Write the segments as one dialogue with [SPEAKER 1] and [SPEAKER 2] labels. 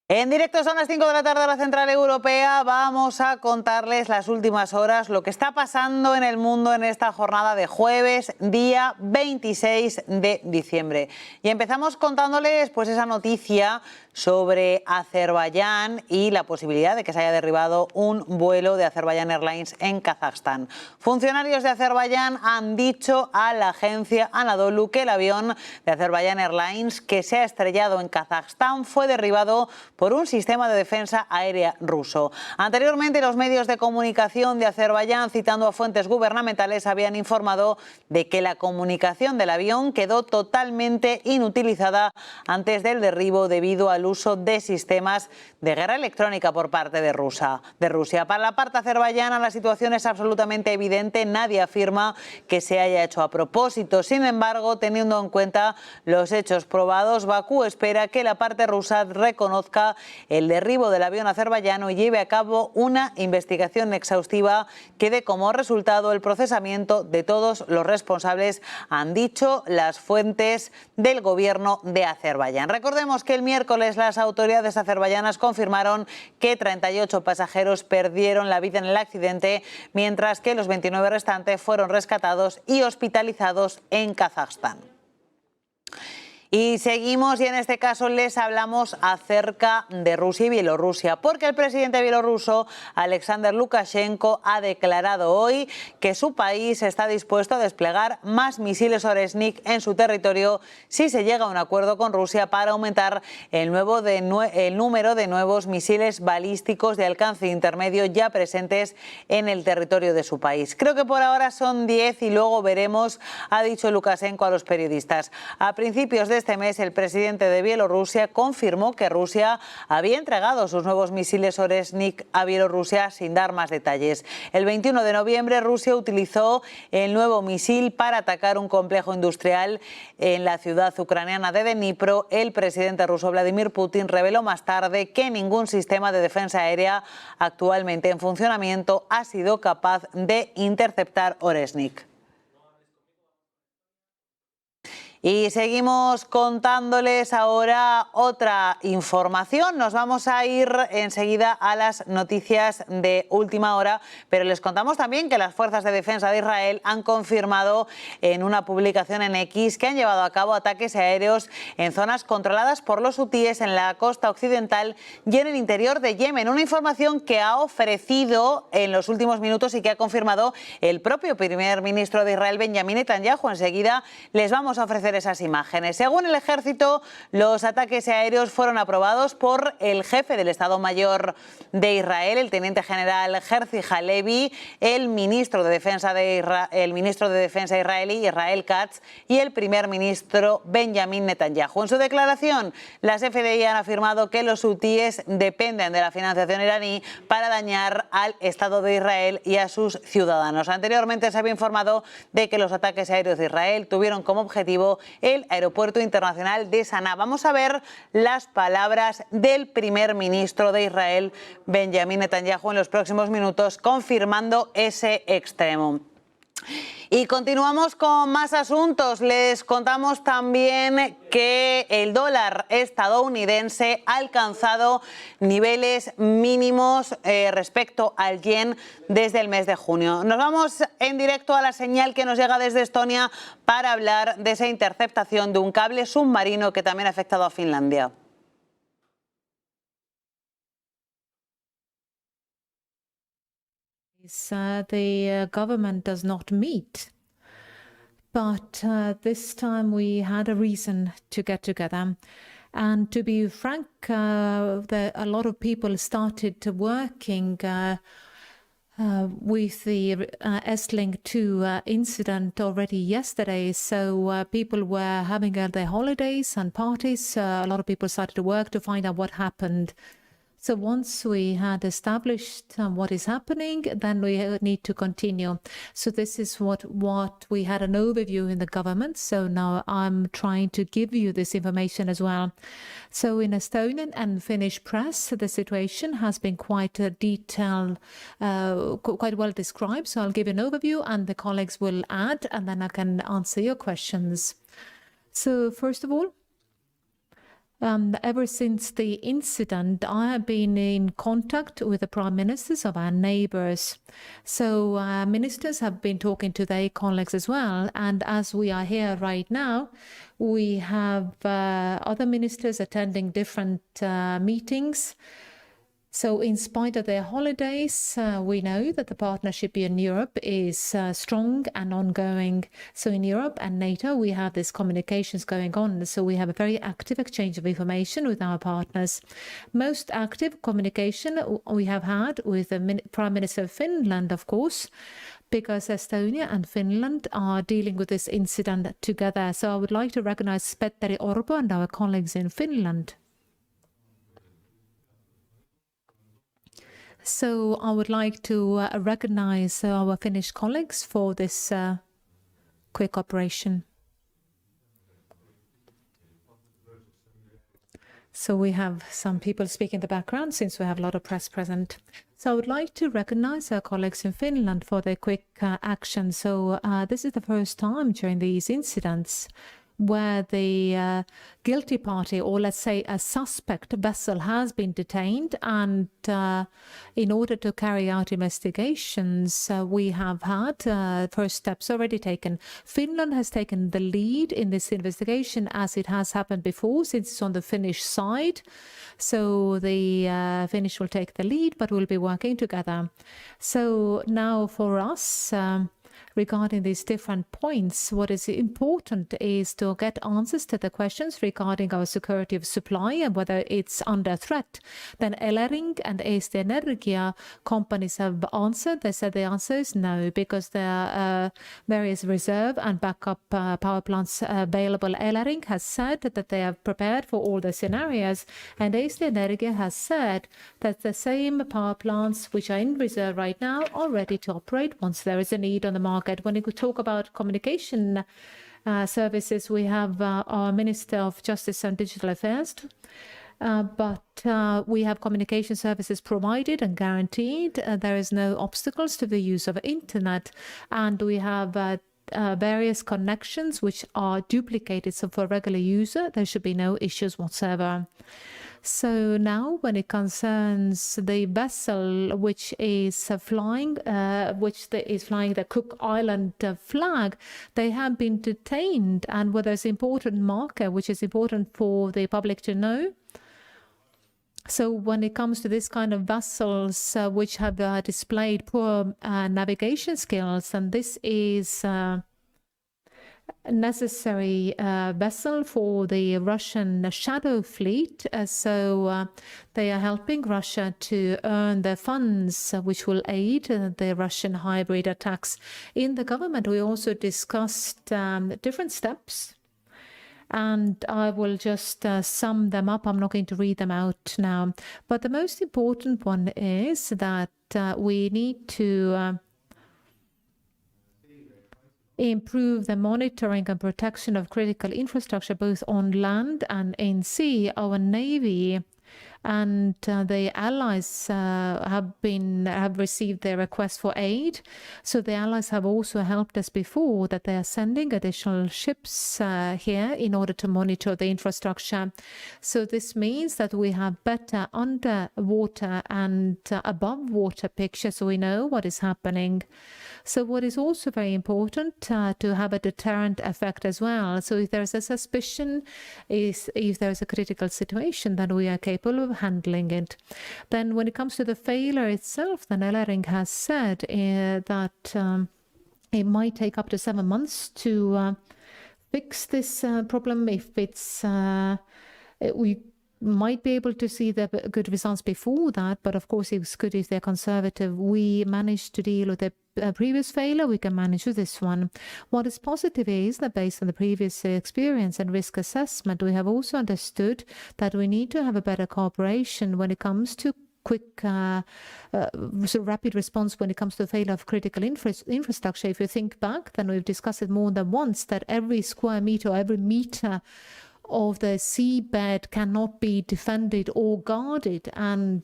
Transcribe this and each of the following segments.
[SPEAKER 1] En directo son las 5 de la tarde a la Central Europea. Vamos a contarles las últimas horas, lo que está pasando en el mundo en esta jornada de jueves, día 26 de diciembre. Y empezamos contándoles pues esa noticia sobre Azerbaiyán y la posibilidad de que se haya derribado un vuelo de Azerbaiyán Airlines en Kazajstán. Funcionarios de Azerbaiyán han dicho a la agencia Anadolu que el avión de Azerbaiyán Airlines que se ha estrellado en Kazajstán fue derribado por un sistema de defensa aérea ruso. Anteriormente, los medios de comunicación de Azerbaiyán, citando a fuentes gubernamentales, habían informado de que la comunicación del avión quedó totalmente inutilizada antes del derribo debido al uso de sistemas de guerra electrónica por parte de Rusia. Para la parte azerbaiyana, la situación es absolutamente evidente. Nadie afirma que se haya hecho a propósito. Sin embargo, teniendo en cuenta los hechos probados, Bakú espera que la parte rusa reconozca el derribo del avión azerbaiyano y lleve a cabo una investigación exhaustiva que dé como resultado el procesamiento de todos los responsables, han dicho las fuentes del gobierno de Azerbaiyán. Recordemos que el miércoles las autoridades azerbaiyanas confirmaron que 38 pasajeros perdieron la vida en el accidente, mientras que los 29 restantes fueron rescatados y hospitalizados en Kazajstán. Y seguimos, y en este caso les hablamos acerca de Rusia y Bielorrusia, porque el presidente bielorruso, Alexander Lukashenko, ha declarado hoy que su país está dispuesto a desplegar más misiles Oresnik en su territorio si se llega a un acuerdo con Rusia para aumentar el número de nuevos misiles balísticos de alcance intermedio ya presentes en el territorio de su país. Creo que por ahora son 10 y luego veremos, ha dicho Lukashenko a los periodistas. A principios de este mes, el presidente de Bielorrusia confirmó que Rusia había entregado sus nuevos misiles Oresnik a Bielorrusia sin dar más detalles. El 21 de noviembre, Rusia utilizó el nuevo misil para atacar un complejo industrial en la ciudad ucraniana de Dnipro. El presidente ruso Vladimir Putin reveló más tarde que ningún sistema de defensa aérea actualmente en funcionamiento ha sido capaz de interceptar Oresnik. Y seguimos contándoles ahora otra información. Nos vamos a ir enseguida a las noticias de última hora, pero les contamos también que las fuerzas de defensa de Israel han confirmado en una publicación en X que han llevado a cabo ataques aéreos en zonas controladas por los hutíes en la costa occidental y en el interior de Yemen. Una información que ha ofrecido en los últimos minutos y que ha confirmado el propio primer ministro de Israel, Benjamin Netanyahu. Enseguida les vamos a ofrecer esas imágenes. Según el ejército, los ataques aéreos fueron aprobados por el jefe del Estado Mayor de Israel, el teniente general Herzi Halevi, el ministro de Defensa israelí, Israel Katz, y el primer ministro Benjamin Netanyahu. En su declaración, las FDI han afirmado que los hutíes dependen de la financiación iraní para dañar al Estado de Israel y a sus ciudadanos. Anteriormente se había informado de que los ataques aéreos de Israel tuvieron como objetivo el aeropuerto internacional de Saná. Vamos a ver las palabras del primer ministro de Israel, Benjamin Netanyahu, en los próximos minutos, confirmando ese extremo. Y continuamos con más asuntos. Les contamos también que el dólar estadounidense ha alcanzado niveles mínimos respecto al yen desde el mes de junio. Nos vamos en directo a la señal que nos llega desde Estonia para hablar de esa interceptación de un cable submarino que también ha afectado a Finlandia.
[SPEAKER 2] The government does not meet. But this time we had a reason to get together. And to be frank, a lot of people started working with the Estlink 2 incident already yesterday. So people were having their holidays and parties. A lot of people started to work to find out what happened. So once we had established what is happening, then we need to continue. So this is what we had an overview in the government. So now I'm trying to give you this information as well. So in Estonian and Finnish press, the situation has been quite detailed, quite well described. So I'll give you an overview and the colleagues will add, and then I can answer your questions. So first of all, Ever since the incident, I have been in contact with the prime ministers of our neighbors. So ministers have been talking to their colleagues as well. And as we are here right now, we have other ministers attending different meetings. So in spite of their holidays, we know that the partnership in Europe is strong and ongoing. So in Europe and NATO, we have these communications going on. So we have a very active exchange of information with our partners. Most active communication we have had with the Prime Minister of Finland, of course, because Estonia and Finland are dealing with this incident together. So I would like to recognize Petteri Orpo and our colleagues in Finland. So I would like to recognize our Finnish colleagues for this quick operation. So we have some people speaking in the background since we have a lot of press present. So I would like to recognize our colleagues in Finland for their quick action. So this is the first time during these incidents where the guilty party, or let's say a suspect vessel, has been detained, and in order to carry out investigations, we have had first steps already taken. Finland has taken the lead in this investigation, as it has happened before, since it's on the Finnish side. So the Finnish will take the lead, but we'll be working together. So now for us, regarding these different points, what is important is to get answers to the questions regarding our security of supply and whether it's under threat. Then Elering and Eesti Energia companies have answered. They said the answer is no, because there are various reserve and backup power plants available. Elering has said that they are prepared for all the scenarios, and Eesti Energia has said that the same power plants which are in reserve right now are ready to operate once there is a need on the market. When you talk about communication services, we have our Minister of Justice and Digital Affairs, but we have communication services provided and guaranteed. There is no obstacles to the use of internet, and we have various connections which are duplicated. So for a regular user, there should be no issues whatsoever. So now, when it concerns the vessel which is flying, the Cook Island flag, they have been detained, and where there's important marker which is important for the public to know. So when it comes to this kind of vessels which have displayed poor navigation skills, and this is necessary vessel for the Russian shadow fleet. So they are helping Russia to earn the funds which will aid the Russian hybrid attacks. In the government, we also discussed different steps, and I will just sum them up. I'm not going to read them out now. But the most important one is that we need to improve the monitoring and protection of critical infrastructure, both on land and in sea. Our Navy and the allies have received their request for aid. So the allies have also helped us before, that they are sending additional ships here in order to monitor the infrastructure. So this means that we have better underwater and above water picture, so we know what is happening. So what is also very important to have a deterrent effect as well. So if there's a suspicion, if there's a critical situation, then we are capable of handling it. Then when it comes to the failure itself, then Elering has said that it might take up to 7 months to fix this problem. If it's we might be able to see the good results before that, but of course it's good if they're conservative. We managed to deal with the previous failure, we can manage with this one. What is positive is that based on the previous experience and risk assessment, we have also understood that we need to have a better cooperation when it comes to quick rapid response when it comes to the failure of critical infrastructure. If you think back, then we've discussed it more than once, that every square meter or every meter of the seabed cannot be defended or guarded, and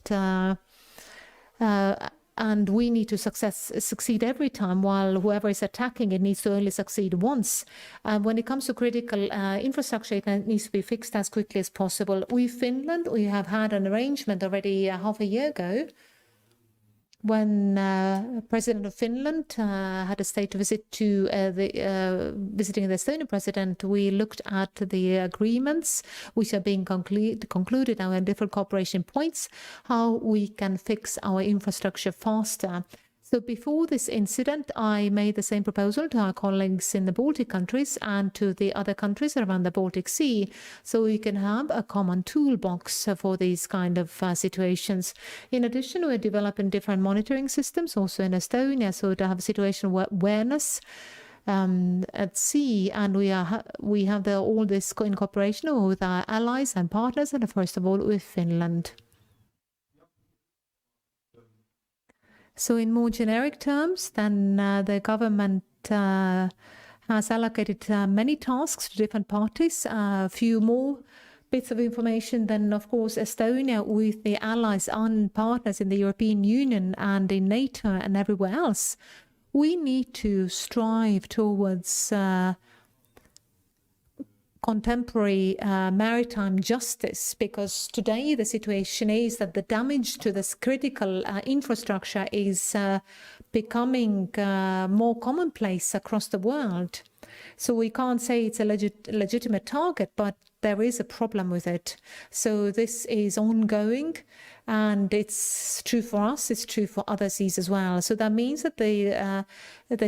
[SPEAKER 2] and we need to succeed every time, while whoever is attacking it needs to only succeed once. When it comes to critical infrastructure, it needs to be fixed as quickly as possible. Finland, we have had an arrangement already half a year ago when President of Finland had a state visit to visiting the Estonian president. We looked at the agreements which are being concluded now in different cooperation points, how we can fix our infrastructure faster. So before this incident, I made the same proposal to our colleagues in the Baltic countries and to the other countries around the Baltic Sea, so we can have a common toolbox for these kind of situations. In addition, we're developing different monitoring systems also in Estonia, so to have situation awareness at sea, and we have all this in cooperation with our allies and partners, and first of all with Finland. So in more generic terms, then the government has allocated many tasks to different parties, a few more bits of information. Then, of course, Estonia with the allies and partners in the European Union and in NATO and everywhere else, we need to strive towards contemporary maritime justice, because today the situation is that the damage to this critical infrastructure is becoming more commonplace across the world. So we can't say it's a legitimate target, but there is a problem with it. So this is ongoing, and it's true for us, it's true for other seas as well. So that means that the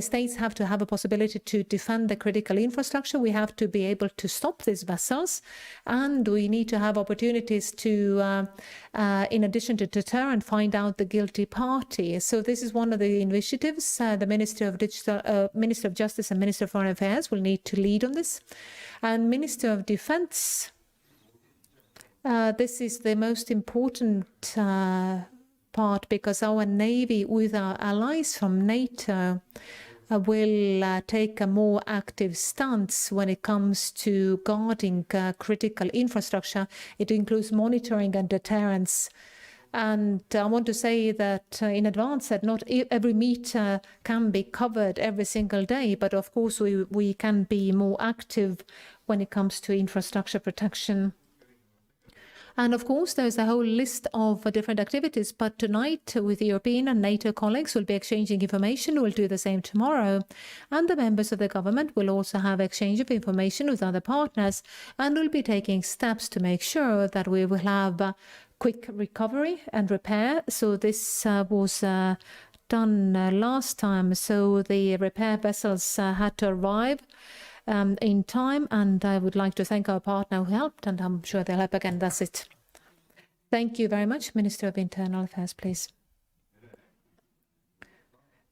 [SPEAKER 2] states have to have a possibility to defend the critical infrastructure. We have to be able to stop these vessels, and we need to have opportunities to, in addition to deter and find out the guilty party. So this is one of the initiatives. The Minister of Justice and Minister of Foreign Affairs will need to lead on this. And Minister of Defense, this is the most important part, because our Navy with our allies from NATO will take a more active stance when it comes to guarding critical infrastructure. It includes monitoring and deterrence. And I want to say that in advance that not every meter can be covered every single day, but of course we can be more active when it comes to infrastructure protection. And of course, there's a whole list of different activities, but tonight with European and NATO colleagues, we'll be exchanging information. We'll do the same tomorrow. And the members of the government will also have exchange of information with other partners, and we'll be taking steps to make sure that we will have quick recovery and repair. So this was done last time. So the repair vessels had to arrive in time, and I would like to thank our partner who helped, and I'm sure they'll help again. That's it. Thank you very much. Minister of Internal Affairs, please.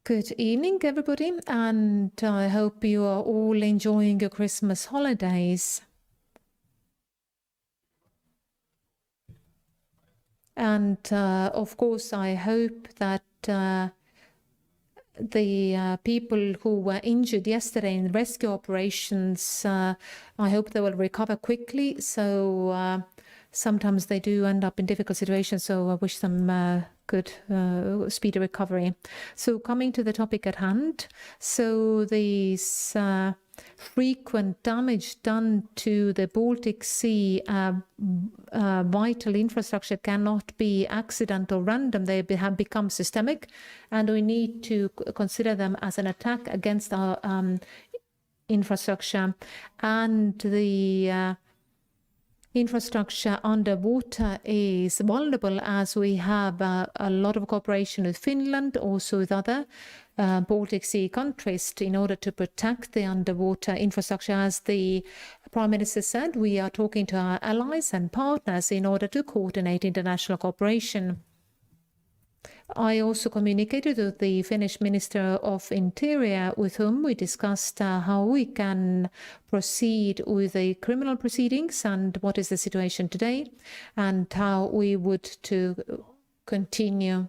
[SPEAKER 2] Good evening, everybody, and I hope you are all enjoying your Christmas holidays. And of course, I hope that the people who were injured yesterday in rescue operations, I hope they will recover quickly. So sometimes they do end up in difficult situations, so I wish them good speedy recovery. So coming to the topic at hand, so these frequent damage done to the Baltic Sea vital infrastructure cannot be accidental or random. They have become systemic, and we need to consider them as an attack against our infrastructure. And the infrastructure underwater is vulnerable, as we have a lot of cooperation with Finland, also with other Baltic Sea countries, in order to protect the underwater infrastructure. As the Prime Minister said, we are talking to our allies and partners in order to coordinate international cooperation. I also communicated with the Finnish Minister of Interior, with whom we discussed how we can proceed with the criminal proceedings and what is the situation today, and how we would to continue.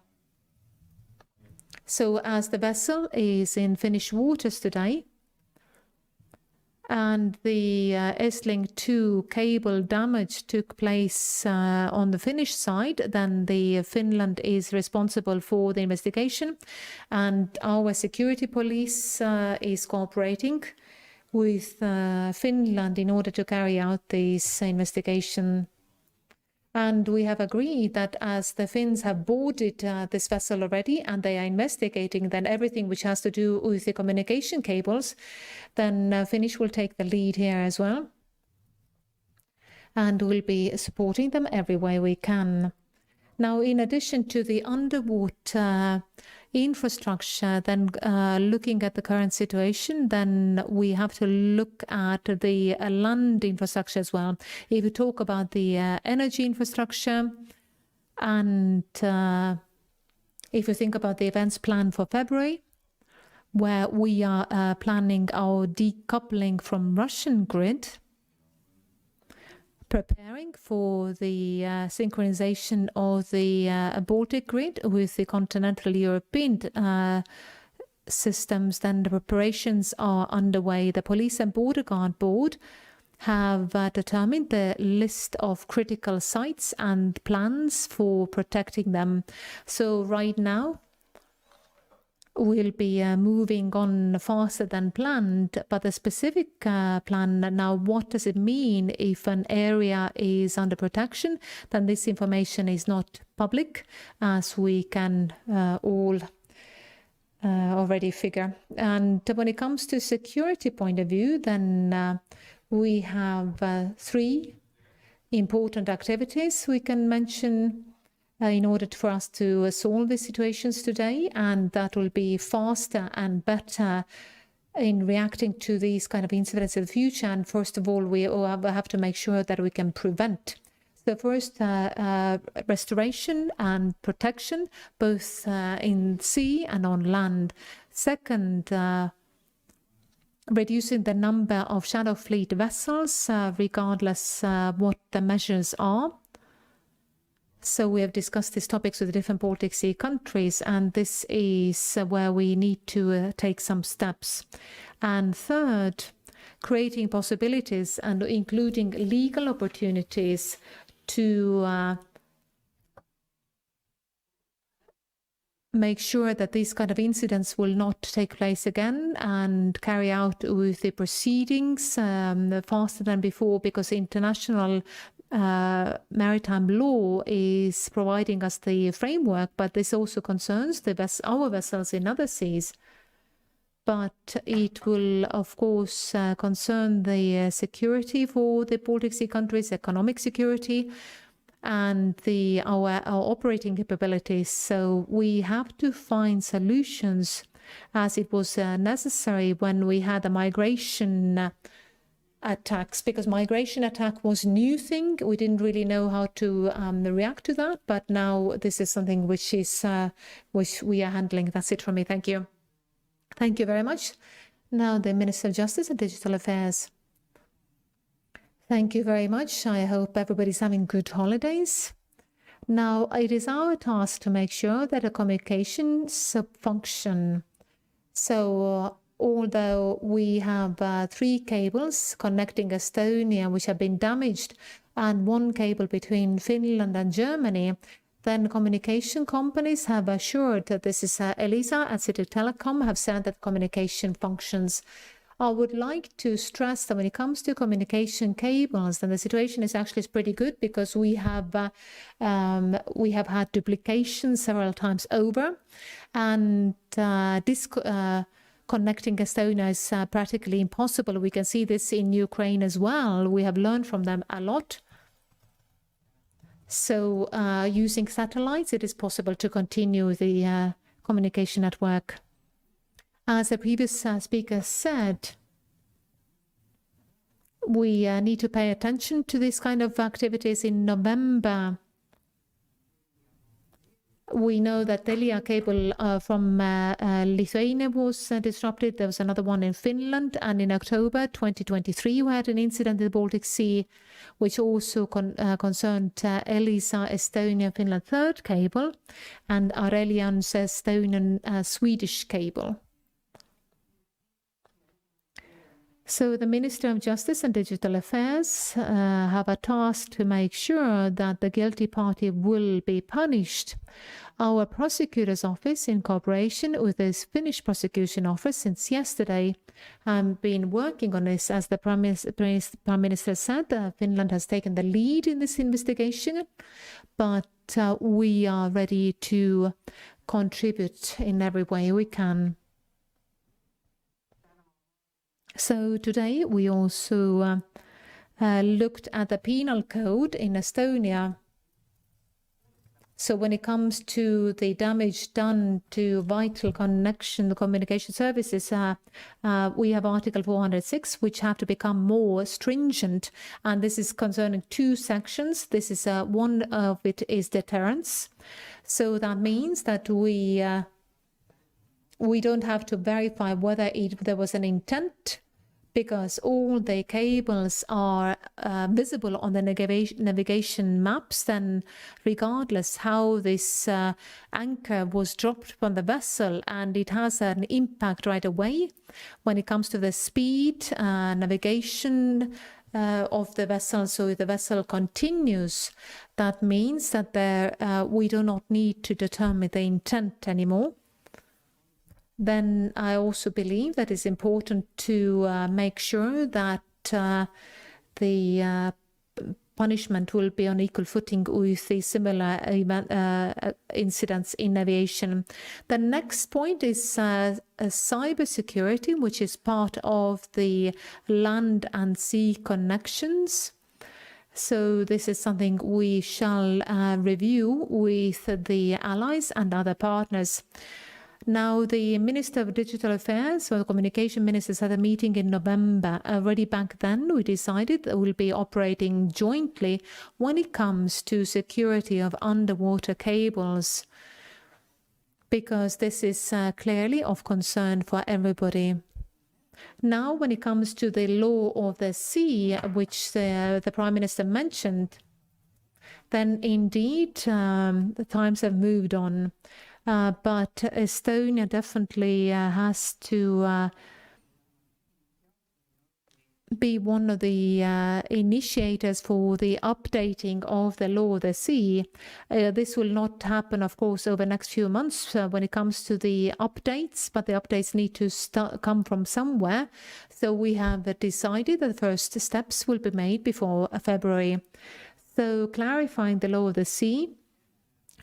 [SPEAKER 2] So as the vessel is in Finnish waters today, And the S-Link 2 cable damage took place on the Finnish side, then Finland is responsible for the investigation, and our security police is cooperating with Finland in order to carry out this investigation. And we have agreed that as the Finns have boarded this vessel already and they are investigating, then everything which has to do with the communication cables, then Finnish will take the lead here as well. And we'll be supporting them every way we can. Now, in addition to the underwater infrastructure, then looking at the current situation, then we have to look at the land infrastructure as well. If we talk about the energy infrastructure, and if you think about the events planned for February, where we are planning our decoupling from Russian grid, preparing for the synchronization of the Baltic grid with the continental European systems, then the preparations are underway. The Police and Border Guard Board have determined the list of critical sites and plans for protecting them. So right now, we'll be moving on faster than planned, but the specific plan now, what does it mean if an area is under protection? Then this information is not public, as we can all already figure. And when it comes to security point of view, then we have 3 important activities we can mention in order for us to solve the situations today, and that will be faster and better in reacting to these kind of incidents in the future. And first of all, we have to make sure that we can prevent. So first, restoration and protection, both in sea and on land. Second, reducing the number of shadow fleet vessels, regardless what the measures are. So we have discussed these topics with the different Baltic Sea countries, and this is where we need to take some steps. And third, creating possibilities and including legal opportunities to make sure that these kind of incidents will not take place again, and carry out with the proceedings faster than before, because international maritime law is providing us the framework, but this also concerns our vessels in other seas. But it will, of course, concern the security for the Baltic Sea countries, economic security, and our operating capabilities. So we have to find solutions, as it was necessary when we had the migration attacks, because migration attack was a new thing. We didn't really know how to react to that, but now this is something which we are handling. That's it from me. Thank you. Thank you very much. Now the Minister of Justice and Digital Affairs. Thank you very much. I hope everybody's having good holidays. Now it is our task to make sure that the communications function. So although we have 3 cables connecting Estonia which have been damaged, and 1 cable between Finland and Germany, then communication companies have assured that this is Elisa and City Telecom have said that communication functions. I would like to stress that when it comes to communication cables, then the situation is actually pretty good, because we have had duplication several times over, and connecting Estonia is practically impossible. We can see this in Ukraine as well. We have learned from them a lot. So using satellites, it is possible to continue the communication network. As the previous speaker said, we need to pay attention to this kind of activities. In November, we know that Telia cable from Lithuania was disrupted. There was another one in Finland. And in October 2023, we had an incident in the Baltic Sea, which also concerned Elisa Estonia Finland third cable and Arelian's Estonian Swedish cable. So the Minister of Justice and Digital Affairs have a task to make sure that the guilty party will be punished. Our prosecutor's office, in cooperation with the Finnish prosecution office since yesterday, have been working on this. As the Prime Minister said, Finland has taken the lead in this investigation, but we are ready to contribute in every way we can. So today we also looked at the penal code in Estonia. So when it comes to the damage done to vital communication services, we have Article 406, which have to become more stringent. And this is concerning two sections. This is one of it is deterrence. So that means that we don't have to verify whether there was an intent, because all the cables are visible on the navigation maps, then regardless how this anchor was dropped from the vessel, and it has an impact right away when it comes to the speed, navigation of the vessel. So if the vessel continues, that means that we do not need to determine the intent anymore. Then I also believe that it's important to make sure that the punishment will be on equal footing with the similar incidents in aviation. The next point is cybersecurity, which is part of the land and sea connections. So this is something we shall review with the allies and other partners. Now, the Minister of Digital Affairs, or the Communication Ministers, had a meeting in November. Already back then, we decided that we'll be operating jointly when it comes to security of underwater cables, because this is clearly of concern for everybody. Now, when it comes to the law of the sea, which the Prime Minister mentioned, then indeed the times have moved on. But Estonia definitely has to be one of the initiators for the updating of the law of the sea. This will not happen, of course, over the next few months when it comes to the updates, but the updates need to come from somewhere. So we have decided that the first steps will be made before February. So clarifying the law of the sea,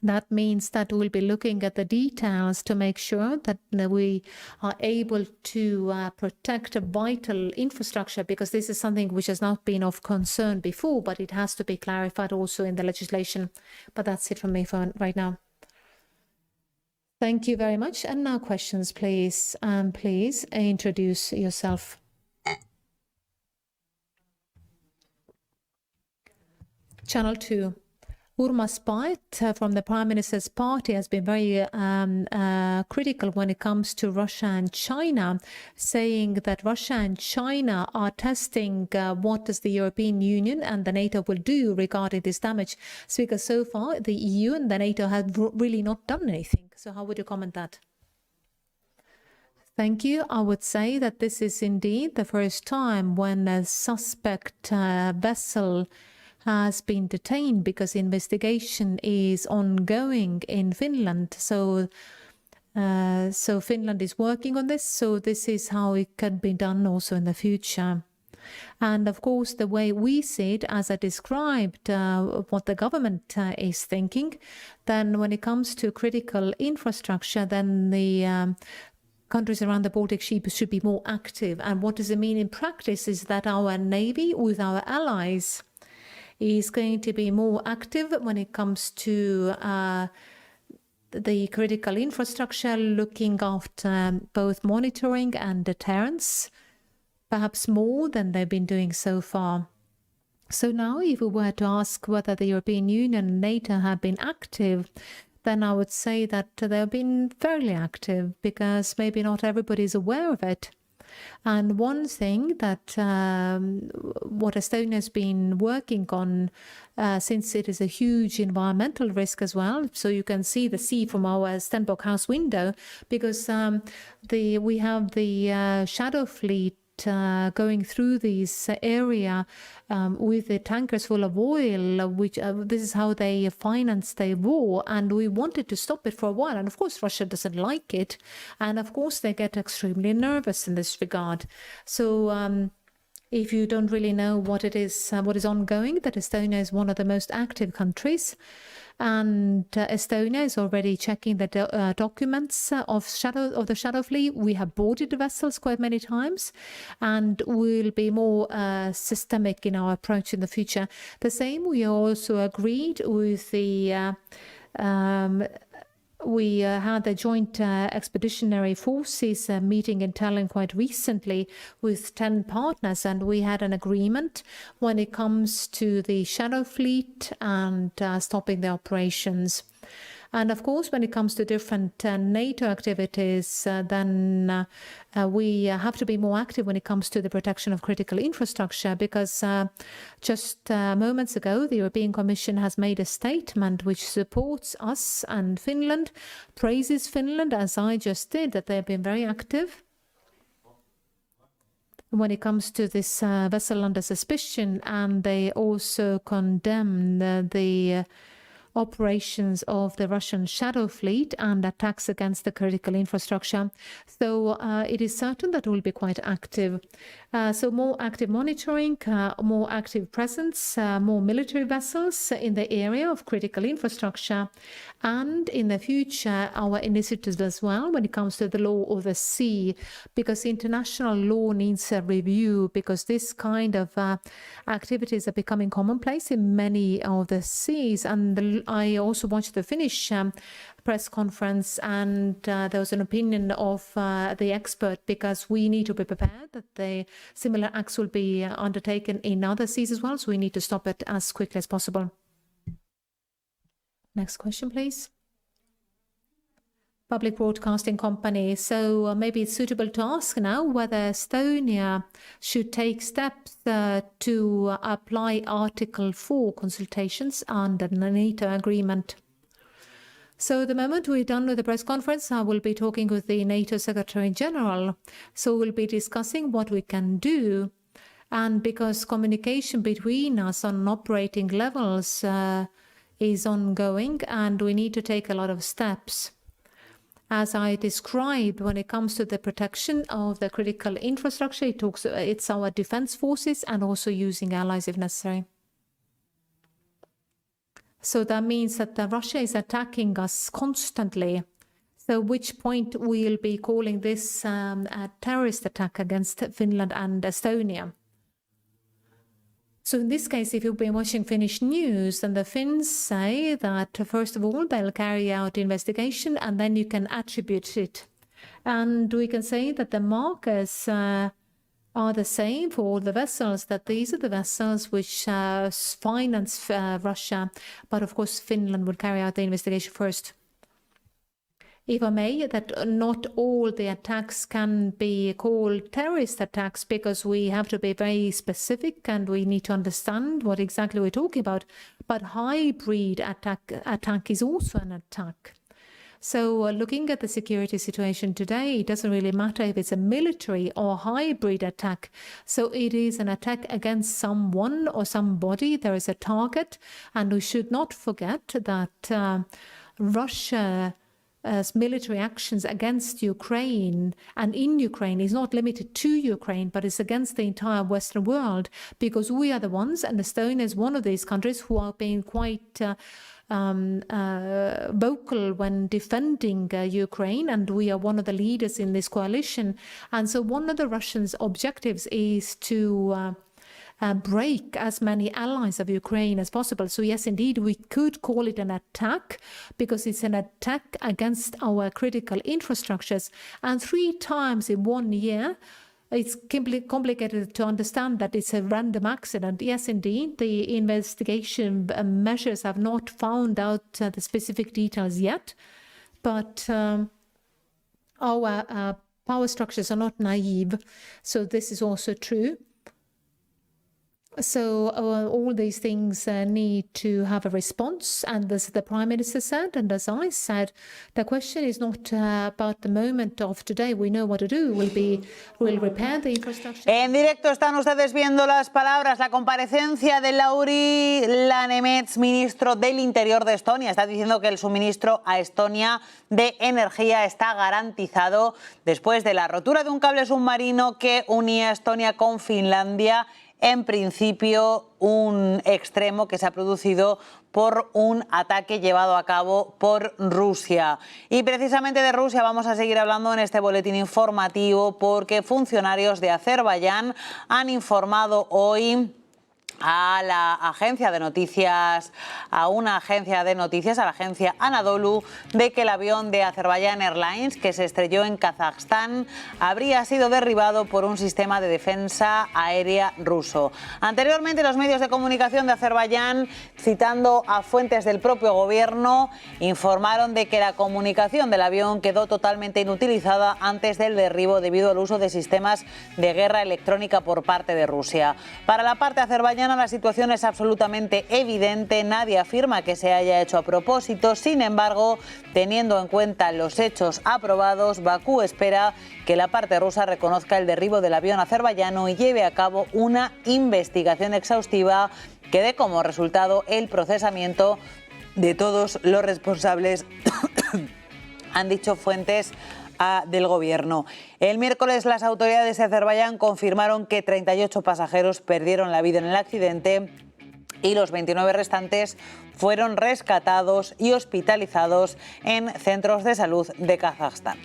[SPEAKER 2] that means that we'll be looking at the details to make sure that we are able to protect a vital infrastructure, because this is something which has not been of concern before, but it has to be clarified also in the legislation. But that's it from me for right now. Thank you very much. And now questions, please. Please introduce yourself. Channel 2. Urmas Paet from the Prime Minister's party has been very critical when it comes to Russia and China, saying that Russia and China are testing what does the European Union and the NATO will do regarding this damage. So because so far the EU and the NATO have really not done anything. So how would you comment that? Thank you. I would say that this is indeed the first time when a suspect vessel has been detained, because investigation is ongoing in Finland. So Finland is working on this. So this is how it can be done also in the future. And of course, the way we see it, as I described, what the government is thinking, then when it comes to critical infrastructure, then the countries around the Baltic Sea should be more active. And what does it mean in practice is that our Navy, with our allies, is going to be more active when it comes to the critical infrastructure, looking after both monitoring and deterrence, perhaps more than they've been doing so far. So now, if we were to ask whether the European Union and NATO have been active, then I would say that they've been fairly active, because maybe not everybody is aware of it. And one thing that what Estonia has been working on, since it is a huge environmental risk as well, so you can see the sea from our Stenbock House window, because we have the shadow fleet going through this area with the tankers full of oil, which this is how they finance their war, and we wanted to stop it for a while. And of course, Russia doesn't like it, and of course, they get extremely nervous in this regard. So if you don't really know what it is, what is ongoing, that Estonia is one of the most active countries. And Estonia is already checking the documents of the Shadow Fleet. We have boarded the vessels quite many times, and we'll be more systemic in our approach in the future. The same, we also agreed with the we had a joint expeditionary forces meeting in Tallinn quite recently with 10 partners, and we had an agreement when it comes to the Shadow Fleet and stopping the operations. And of course, when it comes to different NATO activities, then we have to be more active when it comes to the protection of critical infrastructure, because just moments ago, the European Commission has made a statement which supports us and Finland, praises Finland, as I just did, that they've been very active when it comes to this vessel under suspicion, and they also condemn the operations of the Russian Shadow Fleet and attacks against the critical infrastructure. So it is certain that we'll be quite active. So more active monitoring, more active presence, more military vessels in the area of critical infrastructure, and in the future our initiatives as well when it comes to the law of the sea, because international law needs a review, because this kind of activities are becoming commonplace in many of the seas. And I also watched the Finnish press conference, and there was an opinion of the expert, because we need to be prepared that the similar acts will be undertaken in other seas as well, so we need to stop it as quickly as possible. Next question, please. Public broadcasting company. So maybe it's suitable to ask now whether Estonia should take steps to apply Article 4 consultations under the NATO agreement. So the moment we're done with the press conference, I will be talking with the NATO Secretary General. So we'll be discussing what we can do. And because communication between us on operating levels is ongoing, and we need to take a lot of steps. As I described, when it comes to the protection of the critical infrastructure, it's our defense forces and also using allies if necessary. So that means that Russia is attacking us constantly. So at which point we'll be calling this a terrorist attack against Finland and Estonia. So in this case, if you've been watching Finnish news, then the Finns say that, first of all, they'll carry out investigation and then you can attribute it. And we can say that the markers are the same for all the vessels, that these are the vessels which finance Russia. But of course, Finland will carry out the investigation first. If I may, that not all the attacks can be called terrorist attacks, because we have to be very specific and we need to understand what exactly we're talking about. But hybrid attack is also an attack. So looking at the security situation today, it doesn't really matter if it's a military or hybrid attack. So it is an attack against someone or somebody. There is a target, and we should not forget that Russia military actions against Ukraine and in Ukraine is not limited to Ukraine, but it's against the entire Western world, because we are the ones, and Estonia is one of these countries, who are being quite vocal when defending Ukraine, and we are one of the leaders in this coalition. And so one of the Russians' objectives is to break as many allies of Ukraine as possible. So yes, indeed, we could call it an attack, because it's an attack against our critical infrastructures. And 3 times in 1 year, it's complicated to understand that it's a random accident. Yes, indeed, the investigation measures have not found out the specific details yet, but our power structures are not naive. So this is also true. So all these things need to have a response, and as the Prime Minister said, and as I said, the question is not about the moment of today. We know what to do. We'll repair the infrastructure.
[SPEAKER 1] En directo están ustedes viendo las palabras, la comparecencia de Lauri Läänemets, ministro del Interior de Estonia. Está diciendo que el suministro a Estonia de energía está garantizado después de la rotura de un cable submarino que unía a Estonia con Finlandia. En principio, un extremo que se ha producido por un ataque llevado a cabo por Rusia. Y precisamente de Rusia vamos a seguir hablando en este boletín informativo porque funcionarios de Azerbaiyán han informado hoy a la agencia de noticias, a la agencia Anadolu, de que el avión de Azerbaijan Airlines, que se estrelló en Kazajstán, habría sido derribado por un sistema de defensa aérea ruso. Anteriormente, los medios de comunicación de Azerbaiyán, citando a fuentes del propio gobierno, informaron de que la comunicación del avión quedó totalmente inutilizada antes del derribo debido al uso de sistemas de guerra electrónica por parte de Rusia. Para la parte azerbaiyana, la situación es absolutamente evidente, nadie afirma que se haya hecho a propósito. Sin embargo, teniendo en cuenta los hechos aprobados, Bakú espera que la parte rusa reconozca el derribo del avión azerbaiyano y lleve a cabo una investigación exhaustiva que dé como resultado el procesamiento de todos los responsables, han dicho fuentes del gobierno. El miércoles las autoridades de Azerbaiyán confirmaron que 38 pasajeros perdieron la vida en el accidente y los 29 restantes fueron rescatados y hospitalizados en centros de salud de Kazajstán.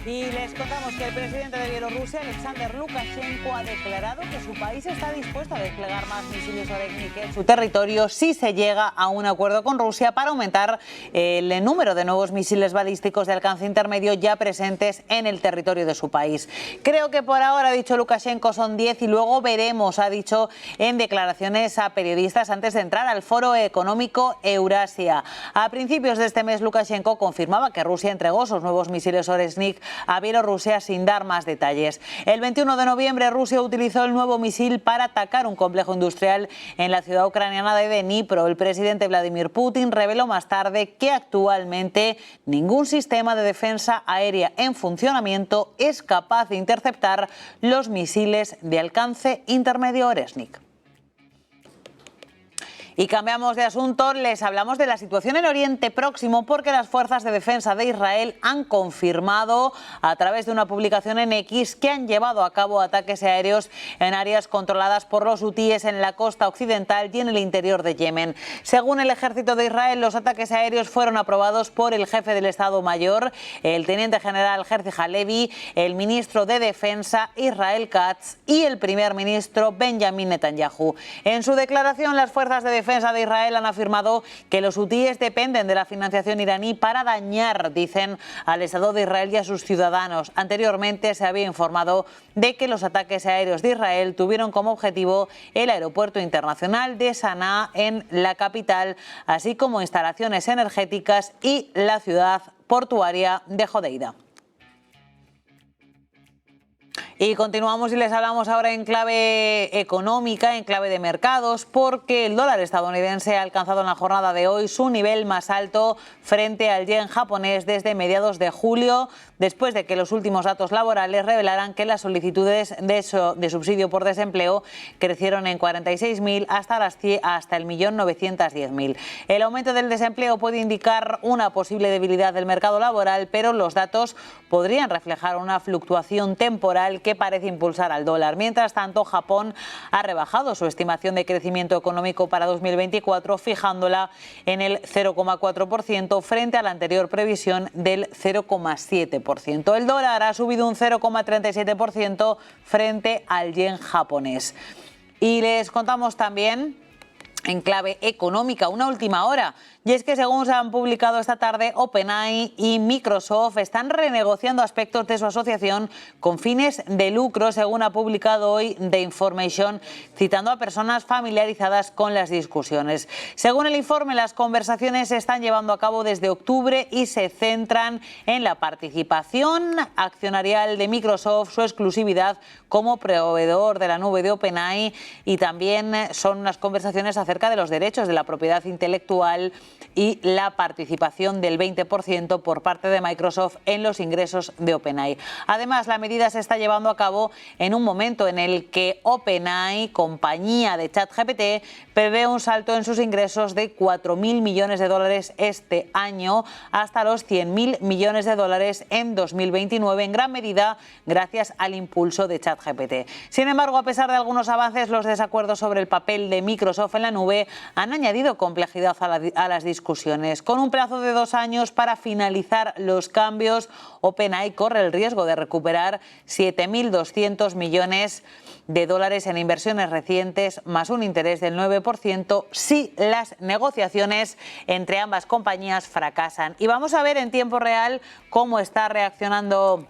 [SPEAKER 1] Y les contamos que el presidente de Bielorrusia, Alexander Lukashenko, ha declarado que su país está dispuesto a desplegar más misiles Oregnik en su territorio si se llega a un acuerdo con Rusia para aumentar el número de nuevos misiles balísticos de alcance intermedio ya presentes en el territorio de su país. Creo que por ahora, ha dicho Lukashenko, son 10 y luego veremos, ha dicho en declaraciones a periodistas antes de entrar al Foro Económico Eurasia. A principios de este mes, Lukashenko confirmaba que Rusia entregó sus nuevos misiles Oregnik a Bielorrusia sin dar más detalles. El 21 de noviembre, Rusia utilizó el nuevo misil para atacar un complejo industrial en la ciudad ucraniana de Dnipro. El presidente Vladimir Putin reveló más tarde que actualmente ningún sistema de defensa aérea en funcionamiento es capaz de interceptar los misiles de alcance intermedio Oregnik. Y cambiamos de asunto, les hablamos de la situación en Oriente Próximo porque las fuerzas de defensa de Israel han confirmado a través de una publicación en X que han llevado a cabo ataques aéreos en áreas controladas por los hutíes en la costa occidental y en el interior de Yemen. Según el ejército de Israel, los ataques aéreos fueron aprobados por el jefe del Estado Mayor, el teniente general Herzi Halevi, el ministro de Defensa Israel Katz y el primer ministro Benjamin Netanyahu. En su declaración, las fuerzas de defensa de Israel han afirmado que los hutíes dependen de la financiación iraní para dañar, dicen, al Estado de Israel y a sus ciudadanos. Anteriormente se había informado de que los ataques aéreos de Israel tuvieron como objetivo el aeropuerto internacional de Sanaa en la capital, así como instalaciones energéticas y la ciudad portuaria de Jodeida. Y continuamos y les hablamos ahora en clave económica, en clave de mercados, porque el dólar estadounidense ha alcanzado en la jornada de hoy su nivel más alto frente al yen japonés desde mediados de julio, después de que los últimos datos laborales revelaran que las solicitudes de subsidio por desempleo crecieron en 46.000 hasta el 1.910.000. El aumento del desempleo puede indicar una posible debilidad del mercado laboral, pero los datos podrían reflejar una fluctuación temporal que parece impulsar al dólar. Mientras tanto, Japón ha rebajado su estimación de crecimiento económico para 2024, fijándola en el 0,4% frente a la anterior previsión del 0,7%. El dólar ha subido un 0,37% frente al yen japonés. Y les contamos también En clave económica, una última hora, y es que según se han publicado esta tarde, OpenAI y Microsoft están renegociando aspectos de su asociación con fines de lucro, según ha publicado hoy The Information, citando a personas familiarizadas con las discusiones. Según el informe, las conversaciones se están llevando a cabo desde octubre y se centran en la participación accionarial de Microsoft, su exclusividad como proveedor de la nube de OpenAI, y también son unas conversaciones acerca de los derechos de la propiedad intelectual y la participación del 20% por parte de Microsoft en los ingresos de OpenAI. Además, la medida se está llevando a cabo en un momento en el que OpenAI, compañía de ChatGPT, prevé un salto en sus ingresos de 4.000 millones de dólares este año hasta los 100.000 millones de dólares en 2029, en gran medida gracias al impulso de ChatGPT. Sin embargo, a pesar de algunos avances, los desacuerdos sobre el papel de Microsoft en la nube han añadido complejidad a las discusiones. Con un plazo de 2 años para finalizar los cambios, OpenAI corre el riesgo de recuperar 7.200 millones de dólares en inversiones recientes, más un interés del 9% si las negociaciones entre ambas compañías fracasan. Y vamos a ver en tiempo real cómo está reaccionando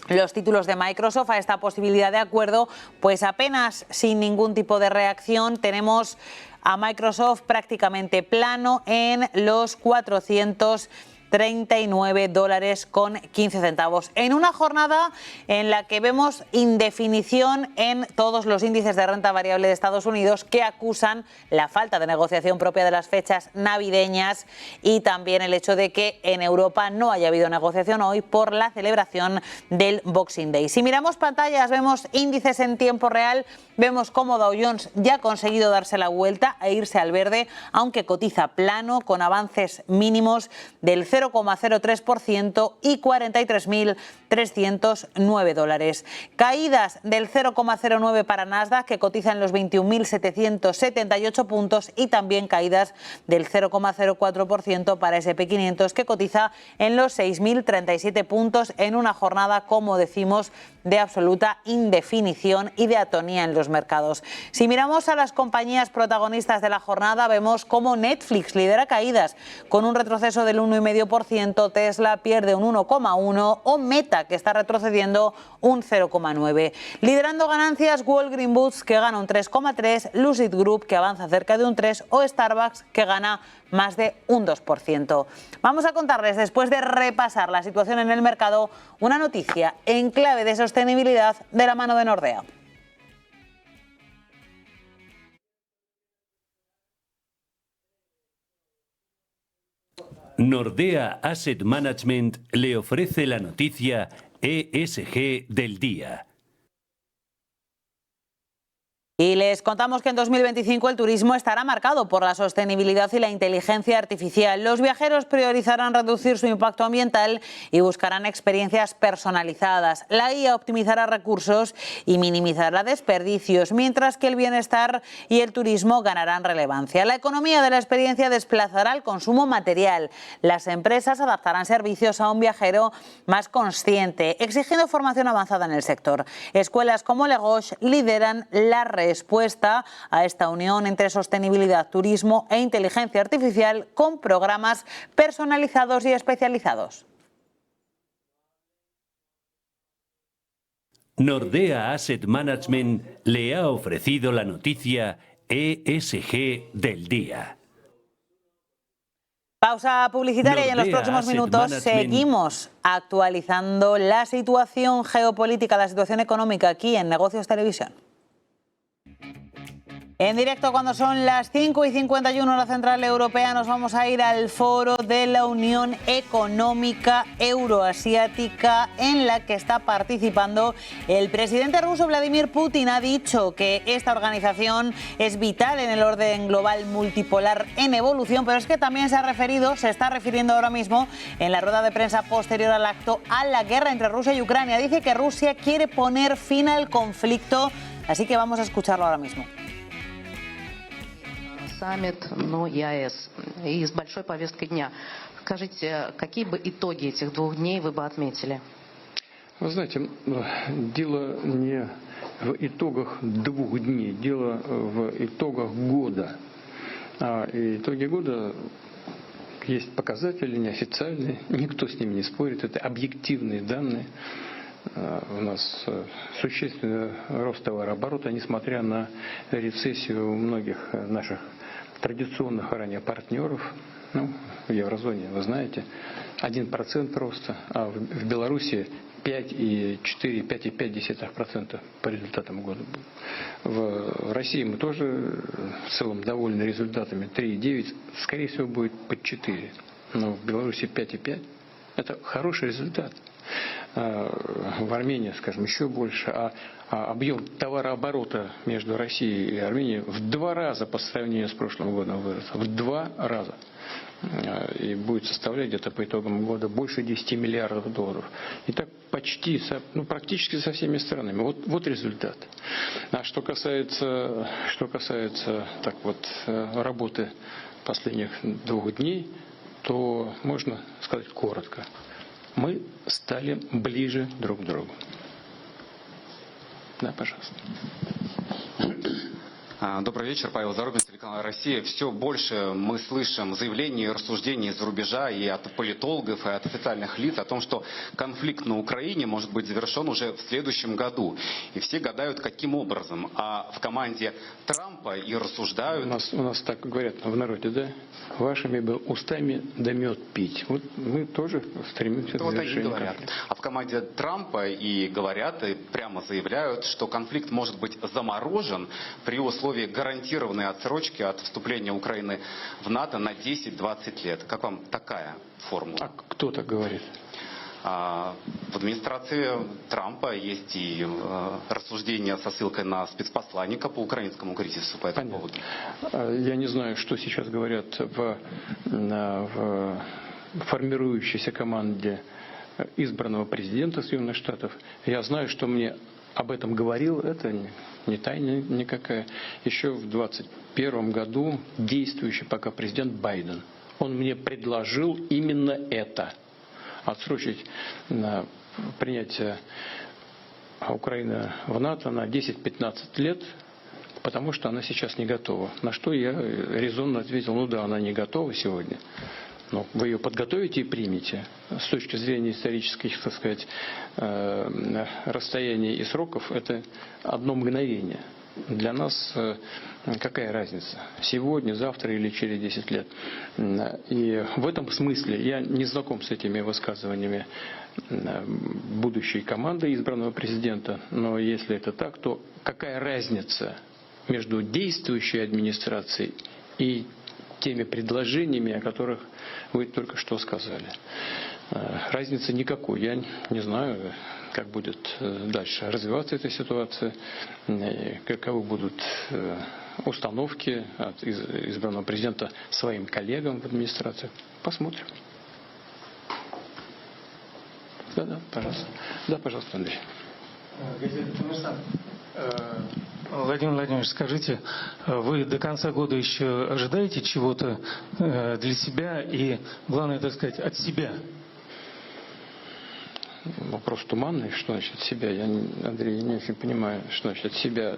[SPEAKER 1] los títulos de Microsoft a esta posibilidad de acuerdo. Pues apenas sin ningún tipo de reacción. Tenemos a Microsoft prácticamente plano en los 439 dólares con 15 centavos. En una jornada en la que vemos indefinición en todos los índices de renta variable de Estados Unidos, que acusan la falta de negociación propia de las fechas navideñas y también el hecho de que en Europa no haya habido negociación hoy por la celebración del Boxing Day. Si miramos pantallas, vemos índices en tiempo real, vemos cómo Dow Jones ya ha conseguido darse la vuelta e irse al verde, aunque cotiza plano, con avances mínimos del 0,03% y 43.309 dólares. Caídas del 0,09 para Nasdaq, que cotiza en los 21.778 puntos, y también caídas del 0,04% para S&P 500, que cotiza en los 6.037 puntos, en una jornada, como decimos, de absoluta indefinición y de atonía en los mercados. Si miramos a las compañías protagonistas de la jornada, vemos cómo Netflix lidera caídas con un retroceso del 1,5%, Tesla pierde un 1,1% o Meta, que está retrocediendo un 0,9%. Liderando ganancias, Walgreens Boots, que gana un 3,3%, Lucid Group, que avanza cerca de un 3%, o Starbucks, que gana más de un 2%. Vamos a contarles, después de repasar la situación en el mercado, una noticia en clave de sostenibilidad de la mano de Nordea.
[SPEAKER 3] Nordea Asset Management le ofrece la noticia ESG del día.
[SPEAKER 1] Y les contamos que en 2025 el turismo estará marcado por la sostenibilidad y la inteligencia artificial. Los viajeros priorizarán reducir su impacto ambiental y buscarán experiencias personalizadas. La IA optimizará recursos y minimizará desperdicios, mientras que el bienestar y el turismo ganarán relevancia. La economía de la experiencia desplazará el consumo material. Las empresas adaptarán servicios a un viajero más consciente, exigiendo formación avanzada en el sector. Escuelas como Legosh lideran la respuesta a esta unión entre sostenibilidad, turismo e inteligencia artificial, con programas personalizados y especializados.
[SPEAKER 3] Nordea Asset Management le ha ofrecido la noticia ESG del día.
[SPEAKER 1] Pausa publicitaria y en los
[SPEAKER 3] Nordea
[SPEAKER 1] próximos
[SPEAKER 3] Asset
[SPEAKER 1] minutos
[SPEAKER 3] Management
[SPEAKER 1] seguimos actualizando la situación geopolítica, la situación económica aquí en Negocios Televisión. En directo, cuando son las 5:51 hora central europea, nos vamos a ir al foro de la Unión Económica Euroasiática, en la que está participando el presidente ruso Vladimir Putin. Ha dicho que esta organización es vital en el orden global multipolar en evolución, pero es que también se está refiriendo ahora mismo en la rueda de prensa posterior al acto a la guerra entre Rusia y Ucrania. Dice que Rusia quiere poner fin al conflicto, así que vamos a escucharlo ahora mismo.
[SPEAKER 4] Саммит, ЕАЭС и с большой повесткой дня. Скажите, какие бы итоги этих 2 дней вы бы отметили?
[SPEAKER 5] Вы знаете, дело не в итогах 2 дней, дело в итогах года. И итоги года есть показатели неофициальные, никто с ними не спорит, это объективные данные. У нас существенный рост товарооборота, несмотря на рецессию у многих наших традиционных ранее партнеров. В еврозоне, вы знаете, 1% роста, а в Беларуси 5,4, 5,5% по результатам года. В России мы тоже в целом довольны результатами. 3,9, скорее всего, будет под 4. Но в Беларуси 5,5. Это хороший результат. В Армении, скажем, еще больше. А объем товарооборота между Россией и Арменией в 2 раза по сравнению с прошлым годом вырос. В 2 раза. И будет составлять где-то по итогам года больше 10 миллиардов долларов. И так почти, практически со всеми странами. Вот результат. А что касается работы последних 2 дней, то можно сказать коротко. Мы стали ближе друг к другу. Да, пожалуйста.
[SPEAKER 6] Добрый вечер, Павел Зарубин, телеканал «Россия». Все больше мы слышим заявлений и рассуждений из-за рубежа и от политологов, и от официальных лиц о том, что конфликт на Украине может быть завершен уже в следующем году. И все гадают, каким образом. А в команде Трампа и рассуждают...
[SPEAKER 5] У нас так говорят в народе, да? Вашими бы устами да мед пить. Вот мы тоже стремимся к завершению конфликта.
[SPEAKER 6] А в команде Трампа и говорят, и прямо заявляют, что конфликт может быть заморожен при условии гарантированной отсрочки от вступления Украины в НАТО на 10-20 лет. Как вам такая формула?
[SPEAKER 5] А кто так говорит?
[SPEAKER 6] В администрации Трампа есть и рассуждения со ссылкой на спецпосланника по украинскому кризису по этому поводу.
[SPEAKER 5] Я не знаю, что сейчас говорят в формирующейся команде избранного президента Соединенных Штатов. Я знаю, что мне об этом говорил, это не тайна никакая. Еще в 2021 году действующий пока президент Байден, он мне предложил именно это. Отсрочить принятие Украины в НАТО на 10-15 лет, потому что она сейчас не готова. На что я резонно ответил, да, она не готова сегодня. Но вы ее подготовите и примете. С точки зрения исторических, так сказать, расстояний и сроков, это одно мгновение. Для нас какая разница? Сегодня, завтра или через 10 лет? И в этом смысле я не знаком с этими высказываниями будущей команды избранного президента. Но если это так, то какая разница между действующей администрацией и теми предложениями, о которых вы только что сказали? Разницы никакой. Я не знаю, как будет дальше развиваться эта ситуация, каковы будут установки от избранного президента своим коллегам в администрации. Посмотрим. Да, пожалуйста. Да, пожалуйста, Андрей.
[SPEAKER 7] Владимир Владимирович, скажите, вы до конца года еще ожидаете чего-то для себя и, главное, так сказать, от себя?
[SPEAKER 5] Вопрос туманный. Что значит от себя? Андрей, не очень понимаю, что значит от себя.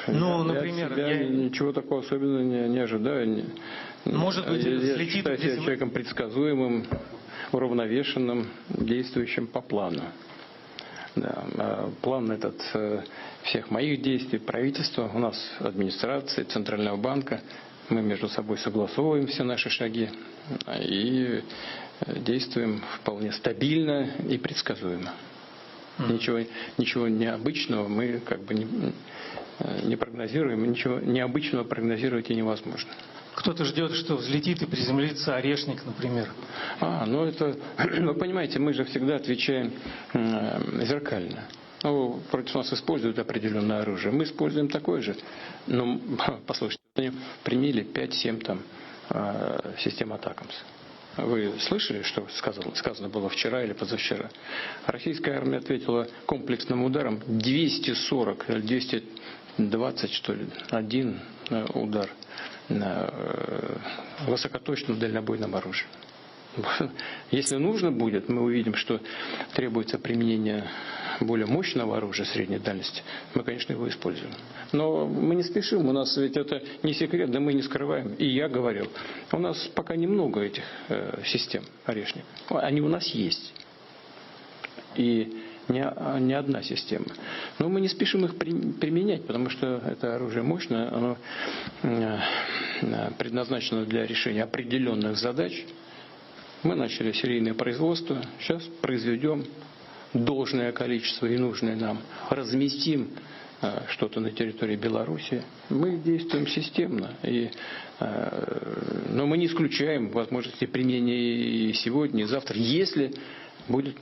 [SPEAKER 7] Например,
[SPEAKER 5] от себя ничего такого особенного не ожидаю.
[SPEAKER 7] Может быть,
[SPEAKER 5] я считаю себя человеком предсказуемым, уравновешенным, действующим по плану. Да, план этот всех моих действий, правительства, у нас администрации, Центрального банка, мы между собой согласовываем все наши шаги и действуем вполне стабильно и предсказуемо. Ничего необычного мы как бы не прогнозируем, ничего необычного прогнозировать и невозможно.
[SPEAKER 7] Кто-то ждет, что взлетит и приземлится орешник, например.
[SPEAKER 5] Вы понимаете, мы же всегда отвечаем зеркально. Против нас используют определенное оружие. Мы используем такое же. Но, послушайте, они применили 5-7 систем Атакамс. Вы слышали, что сказано было вчера или позавчера? Российская армия ответила комплексным ударом 240 или 220, что ли, один удар на высокоточном дальнобойном оружии. Если нужно будет, мы увидим, что требуется применение более мощного оружия средней дальности, мы, конечно, его используем. Но мы не спешим, у нас ведь это не секрет, да мы не скрываем. И я говорил, у нас пока немного этих систем Орешник. Они у нас есть. И не одна система. Но мы не спешим их применять, потому что это оружие мощное, оно предназначено для решения определенных задач. Мы начали серийное производство, сейчас произведем должное количество и нужное нам, разместим что-то на территории Беларуси. Мы действуем системно, но мы не исключаем возможности применения и сегодня, и завтра, если будет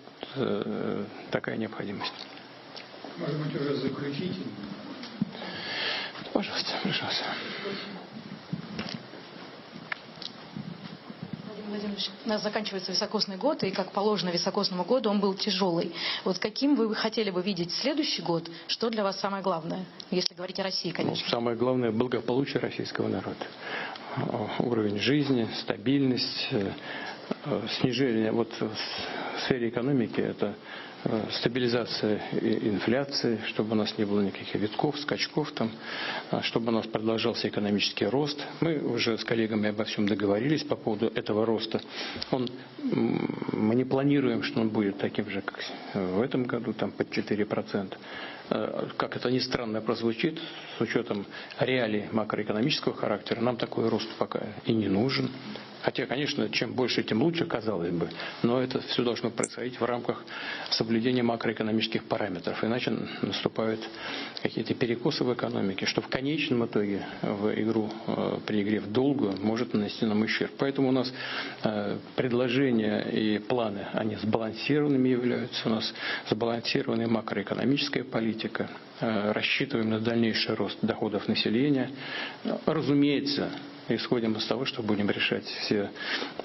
[SPEAKER 5] такая необходимость.
[SPEAKER 7] Может быть, уже заключительно?
[SPEAKER 5] Пожалуйста, пожалуйста.
[SPEAKER 4] Владимир Владимирович, у нас заканчивается високосный год, и, как положено високосному году, он был тяжелый. Вот каким вы хотели бы видеть следующий год? Что для вас самое главное, если говорить о России, конечно?
[SPEAKER 5] Самое главное – благополучие российского народа. Уровень жизни, стабильность, снижение. Вот в сфере экономики это стабилизация инфляции, чтобы у нас не было никаких витков, скачков, чтобы у нас продолжался экономический рост. Мы уже с коллегами обо всем договорились по поводу этого роста. Мы не планируем, что он будет таким же, как в этом году, под 4%. Как это ни странно прозвучит, с учетом реалий макроэкономического характера, нам такой рост пока и не нужен. Хотя, конечно, чем больше, тем лучше, казалось бы. Но это все должно происходить в рамках соблюдения макроэкономических параметров. Иначе наступают какие-то перекосы в экономике, что в конечном итоге в игру, при игре в долгую может нанести нам ущерб. Поэтому у нас предложения и планы, они сбалансированными являются. У нас сбалансированная макроэкономическая политика. Рассчитываем на дальнейший рост доходов населения. Разумеется, исходим из того, что будем решать все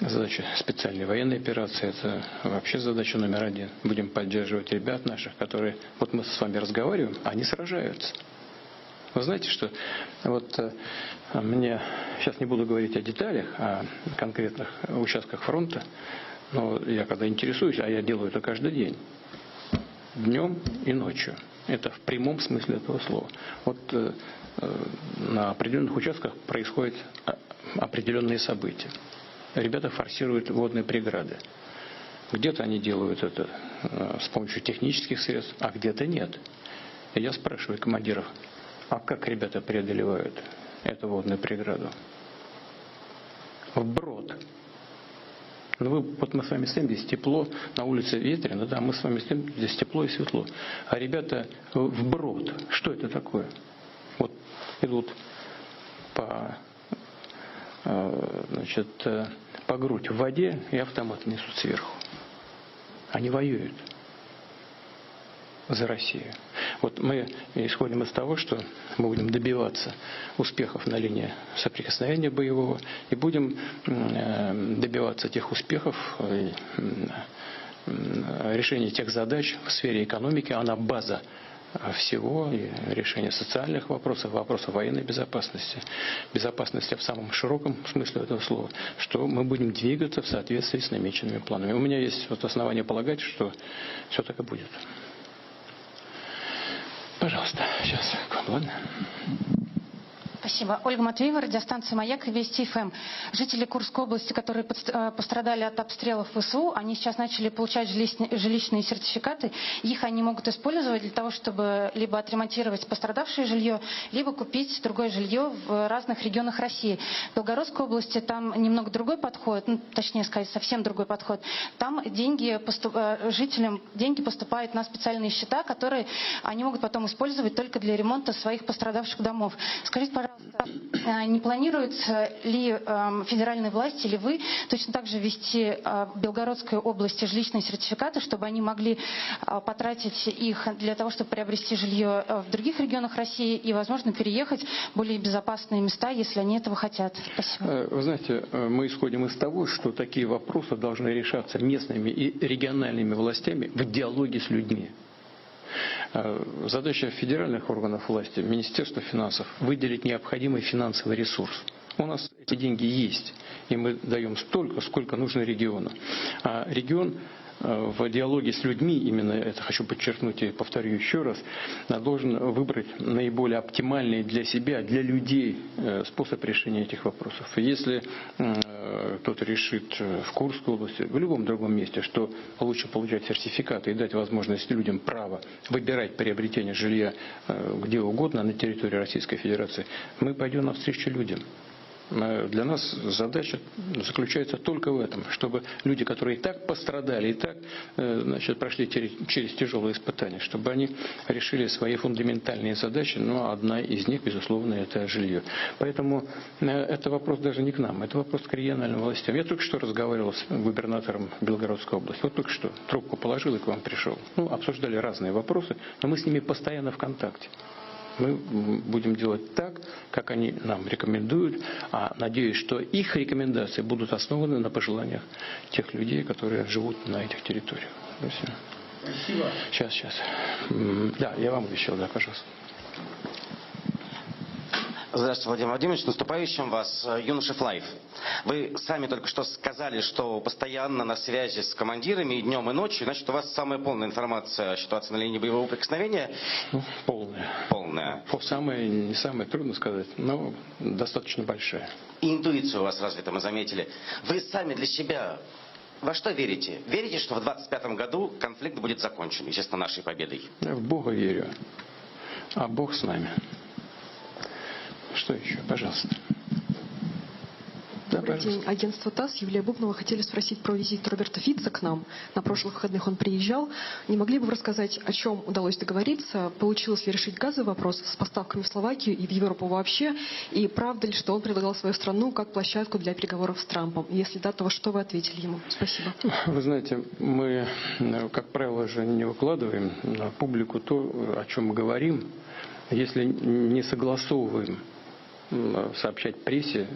[SPEAKER 5] задачи специальной военной операции. Это вообще задача номер один. Будем поддерживать ребят наших, которые... Вот мы с вами разговариваем, они сражаются. Вы знаете, что мне... Сейчас не буду говорить о деталях, о конкретных участках фронта, но я когда интересуюсь, а я делаю это каждый день, днем и ночью. Это в прямом смысле этого слова. На определенных участках происходят определенные события. Ребята форсируют водные преграды. Где-то они делают это с помощью технических средств, а где-то нет. И я спрашиваю командиров, а как ребята преодолевают эту водную преграду? Вброд. Мы с вами стоим, здесь тепло, на улице ветрено, да, мы с вами стоим, здесь тепло и светло. А ребята вброд. Что это такое? Идут по грудь в воде и автомат несут сверху. Они воюют за Россию. Мы исходим из того, что мы будем добиваться успехов на линии соприкосновения боевого и будем добиваться тех успехов, решения тех задач в сфере экономики. Она база всего, и решение социальных вопросов, вопросов военной безопасности, безопасности в самом широком смысле этого слова, что мы будем двигаться в соответствии с намеченными планами. У меня есть основания полагать, что все так и будет. Пожалуйста, сейчас, ладно?
[SPEAKER 8] Спасибо. Ольга Матвеева, радиостанция «Маяк» и Вести ФМ. Жители Курской области, которые пострадали от обстрелов ВСУ, они сейчас начали получать жилищные сертификаты. Их они могут использовать для того, чтобы либо отремонтировать пострадавшее жилье, либо купить другое жилье в разных регионах России. В Белгородской области там немного другой подход, точнее сказать, совсем другой подход. Там жителям деньги поступают на специальные счета, которые они могут потом использовать только для ремонта своих пострадавших домов. Скажите, пожалуйста, не планируется ли федеральные власти или вы точно так же ввести в Белгородской области жилищные сертификаты, чтобы они могли потратить их для того, чтобы приобрести жилье в других регионах России и, возможно, переехать в более безопасные места, если они этого хотят? Спасибо.
[SPEAKER 5] Вы знаете, мы исходим из того, что такие вопросы должны решаться местными и региональными властями в диалоге с людьми. Задача федеральных органов власти, Министерства финансов, выделить необходимый финансовый ресурс. У нас эти деньги есть, и мы даем столько, сколько нужно региону. А регион в диалоге с людьми, именно это хочу подчеркнуть и повторю еще раз, должен выбрать наиболее оптимальный для себя, для людей способ решения этих вопросов. Если кто-то решит в Курской области, в любом другом месте, что лучше получать сертификаты и дать возможность людям право выбирать приобретение жилья где угодно на территории Российской Федерации, мы пойдем навстречу людям. Для нас задача заключается только в этом, чтобы люди, которые и так пострадали, и так прошли через тяжелые испытания, чтобы они решили свои фундаментальные задачи, но одна из них, безусловно, это жилье. Поэтому это вопрос даже не к нам, это вопрос к региональным властям. Я только что разговаривал с губернатором Белгородской области, вот только что трубку положил и к вам пришел. Обсуждали разные вопросы, но мы с ними постоянно в контакте. Мы будем делать так, как они нам рекомендуют, а надеюсь, что их рекомендации будут основаны на пожеланиях тех людей, которые живут на этих территориях. Спасибо. Сейчас. Да, я вам обещал, да, пожалуйста.
[SPEAKER 9] Здравствуйте, Владимир Владимирович. С наступающим вас, Юношев Лайф. Вы сами только что сказали, что постоянно на связи с командирами и днем, и ночью. Значит, у вас самая полная информация о ситуации на линии боевого прикосновения? Полная. Не самая, трудно сказать, но достаточно большая. И интуиция у вас развита, мы заметили. Вы сами для себя во что верите? Верите, что в 2025 году конфликт будет закончен, естественно, нашей победой?
[SPEAKER 5] Я в Бога верю, а Бог с нами. Что еще? Пожалуйста.
[SPEAKER 10] Добрый день. Агентство ТАСС, Юлия Бубнова. Хотели спросить про визит Роберта Фица к нам. На прошлых выходных он приезжал. Не могли бы вы рассказать, о чем удалось договориться? Получилось ли решить газовый вопрос с поставками в Словакию и в Европу вообще? И правда ли, что он предлагал свою страну как площадку для переговоров с Трампом? Если да, то что вы ответили ему? Спасибо.
[SPEAKER 5] Вы знаете, мы, как правило, же не выкладываем на публику то, о чем мы говорим, если не согласовываем сообщать прессе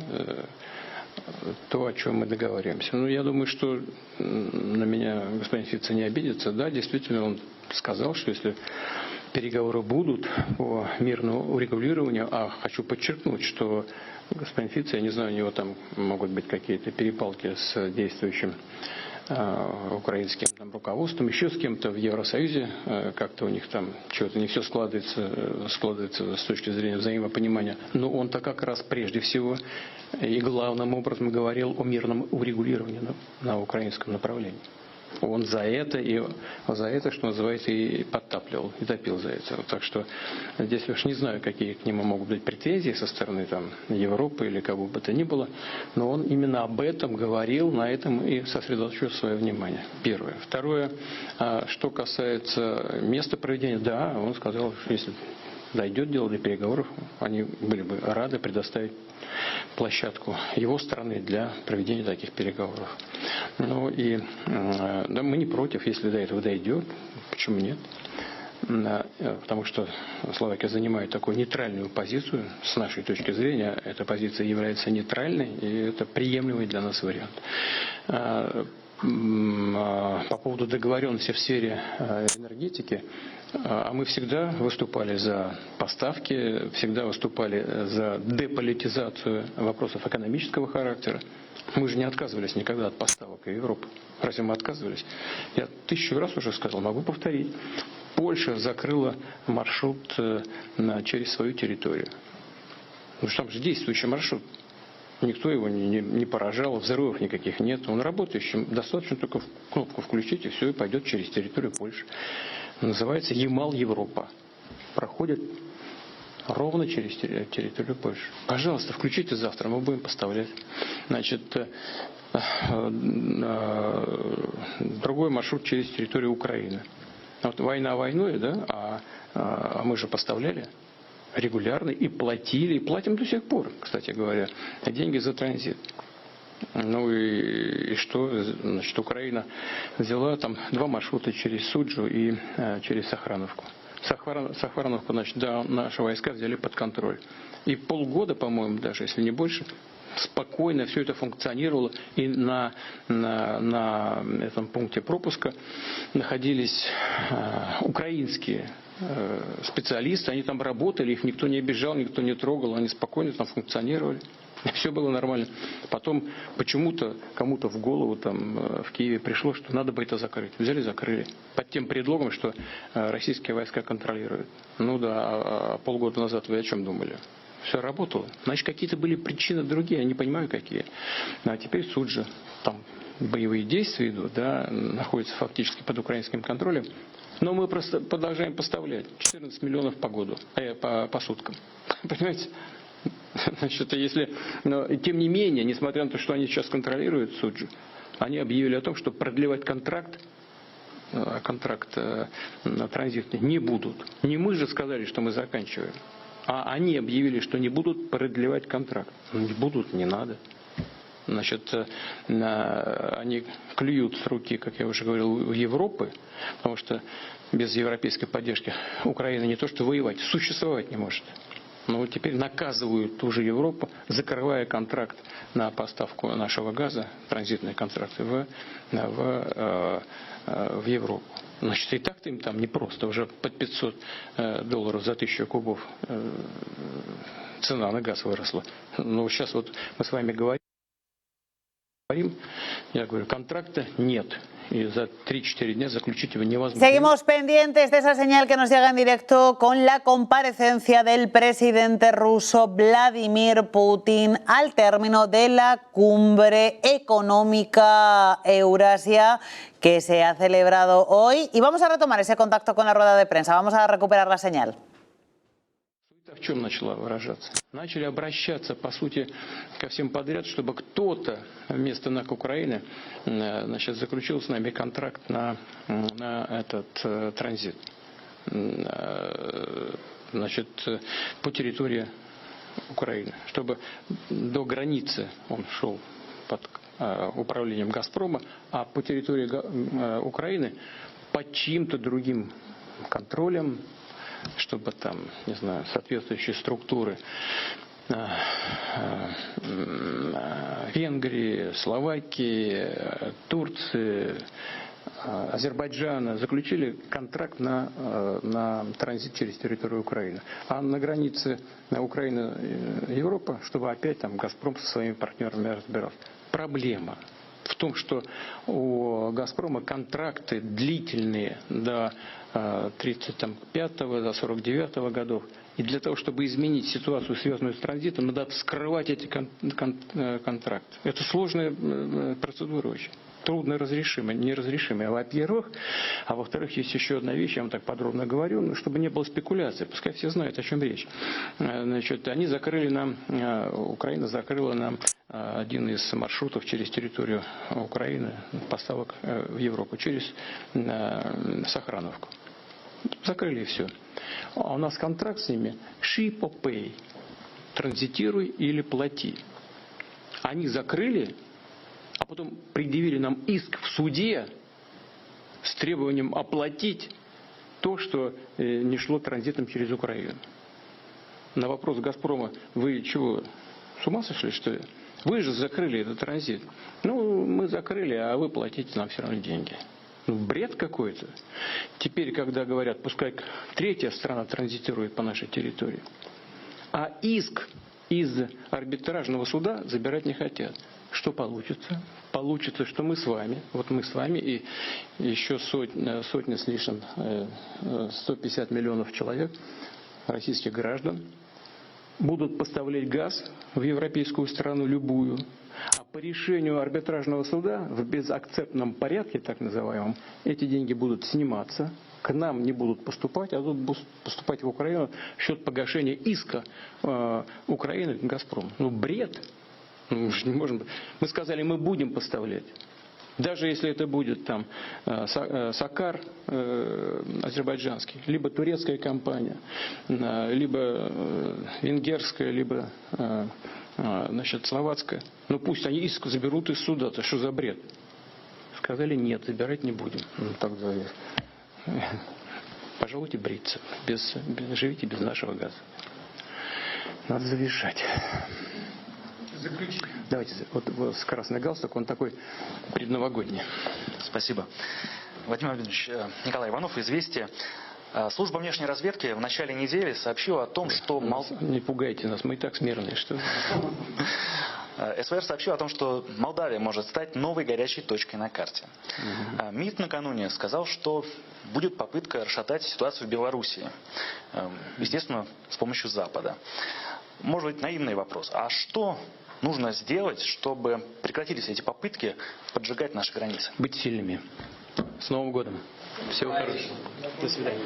[SPEAKER 5] то, о чем мы договариваемся. Я думаю, что на меня господин Фиц не обидится. Да, действительно, он сказал, что если переговоры будут по мирному урегулированию, а хочу подчеркнуть, что господин Фиц, я не знаю, у него там могут быть какие-то перепалки с действующим украинским руководством, еще с кем-то в Евросоюзе, как-то у них там чего-то не все складывается с точки зрения взаимопонимания. Но он-то как раз прежде всего и главным образом говорил о мирном урегулировании на украинском направлении. Он за это, что называется, и подтапливал, и топил за это. Так что здесь уж не знаю, какие к нему могут быть претензии со стороны Европы или кого бы то ни было, но он именно об этом говорил, на этом и сосредоточил свое внимание. Первое. Второе, что касается места проведения, да, он сказал, что если дойдет дело до переговоров, они были бы рады предоставить площадку его стороны для проведения таких переговоров. Да, мы не против, если до этого дойдет. Почему нет? Потому что Словакия занимает такую нейтральную позицию. С нашей точки зрения, эта позиция является нейтральной, и это приемлемый для нас вариант. По поводу договоренности в сфере энергетики, мы всегда выступали за поставки, всегда выступали за деполитизацию вопросов экономического характера. Мы же не отказывались никогда от поставок в Европу. Разве мы отказывались? Я 1000 раз уже сказал, могу повторить. Польша закрыла маршрут через свою территорию. Там же действующий маршрут. Никто его не поражал, взрывов никаких нет. Он работающий. Достаточно только кнопку включить, и все, и пойдет через территорию Польши. Называется Ямал-Европа. Проходит ровно через территорию Польши. Пожалуйста, включите завтра, мы будем поставлять. Другой маршрут через территорию Украины. Война войной, да, а мы же поставляли регулярно и платили, и платим до сих пор, кстати говоря, деньги за транзит. И что? Украина взяла 2 маршрута через Суджу и через Сахрановку. Сахрановку, наши войска взяли под контроль. И полгода, по-моему, даже, если не больше, спокойно все это функционировало. И на этом пункте пропуска находились украинские специалисты. Они там работали, их никто не обижал, никто не трогал. Они спокойно там функционировали. Все было нормально. Потом почему-то кому-то в голову там в Киеве пришло, что надо бы это закрыть. Взяли, закрыли. Под тем предлогом, что российские войска контролируют. Ну да, а полгода назад вы о чем думали? Все работало. Значит, какие-то были причины другие, я не понимаю, какие. А теперь суд же, там боевые действия идут, да, находятся фактически под украинским контролем. Но мы просто продолжаем поставлять 14 миллионов по году, по суткам. Понимаете? Значит, но тем не менее, несмотря на то, что они сейчас контролируют суд же, они объявили о том, что продлевать контракт транзитный не будут. Не мы же сказали, что мы заканчиваем, а они объявили, что не будут продлевать контракт. Не будут, не надо. Значит, они клюют с руки, как я уже говорил, Европы, потому что без европейской поддержки Украина не то что воевать, существовать не может. Но вот теперь наказывают ту же Европу, закрывая контракт на поставку нашего газа, транзитные контракты в Европу. Значит, и так-то им там непросто, уже под $500 за 1000 кубов цена на газ выросла. Но сейчас вот мы с вами говорим, я говорю, контракта нет. Y за 3-4 días заключить его невозможно.
[SPEAKER 1] Seguimos pendientes de esa señal que nos llega en directo con la comparecencia del presidente ruso Vladimir Putin al término de la cumbre económica Eurasia que se ha celebrado hoy. Y vamos a retomar ese contacto con la rueda de prensa. Vamos a recuperar la señal.
[SPEAKER 5] В чем начала выражаться? Начали обращаться, по сути, ко всем подряд, чтобы кто-то вместо НАК Украины, значит, заключил с нами контракт на этот транзит. Значит, по территории Украины. Чтобы до границы он шел под управлением «Газпрома», а по территории Украины под чьим-то другим контролем, чтобы там, не знаю, соответствующие структуры Венгрии, Словакии, Турции, Азербайджана заключили контракт на транзит через территорию Украины. А на границе Украины и Европа, чтобы опять там «Газпром» со своими партнерами разбирался. Проблема в том, что у «Газпрома» контракты длительные до 35-го, до 49-го годов. И для того, чтобы изменить ситуацию, связанную с транзитом, надо вскрывать эти контракты. Это сложная процедура очень. Трудно разрешимая, неразрешимая, во-первых. А во-вторых, есть еще одна вещь, я вам так подробно говорю, чтобы не было спекуляций. Пускай все знают, о чем речь. Значит, они закрыли нам, Украина закрыла нам один из маршрутов через территорию Украины, поставок в Европу, через Сохрановку. Закрыли все. А у нас контракт с ними ship or pay. Транзитируй или плати. Они закрыли, а потом предъявили нам иск в суде с требованием оплатить то, что не шло транзитом через Украину. На вопрос «Газпрома», вы чего, с ума сошли, что ли? Вы же закрыли этот транзит. Ну, мы закрыли, а вы платите нам все равно деньги. Ну, бред какой-то. Теперь, когда говорят, пускай третья страна транзитирует по нашей территории, а иск из арбитражного суда забирать не хотят. Что получится? Получится, что мы с вами, вот мы с вами и еще сотня с лишним, 150 миллионов человек, российских граждан, будут поставлять газ в европейскую страну любую, а по решению арбитражного суда в безакцептном порядке, так называемом, эти деньги будут сниматься, к нам не будут поступать, а будут поступать в Украину в счет погашения иска Украины к «Газпрому». Ну, бред. Мы же не можем. Мы сказали, мы будем поставлять. Даже если это будет там Сакар азербайджанский, либо турецкая компания, либо венгерская, либо значит, словацкая. Ну пусть они иск заберут из суда. Это что за бред? Сказали, нет, забирать не будем. Ну, тогда пожалуйте бриться. Живите без нашего газа. Надо завершать. Давайте, вот с красный галстук, он такой предновогодний.
[SPEAKER 11] Спасибо. Владимир Владимирович, Николай Иванов, «Известия». Служба внешней разведки в начале недели сообщила о том, что...
[SPEAKER 5] Не пугайте нас, мы и так смирные, что...
[SPEAKER 11] СВР сообщил о том, что Молдавия может стать новой горячей точкой на карте. МИД накануне сказал, что будет попытка расшатать ситуацию в Белоруссии. Естественно, с помощью Запада. Может быть, наивный вопрос. А что нужно сделать, чтобы прекратились эти попытки поджигать наши границы?
[SPEAKER 5] Быть сильными. С Новым годом. Всего хорошего. До свидания.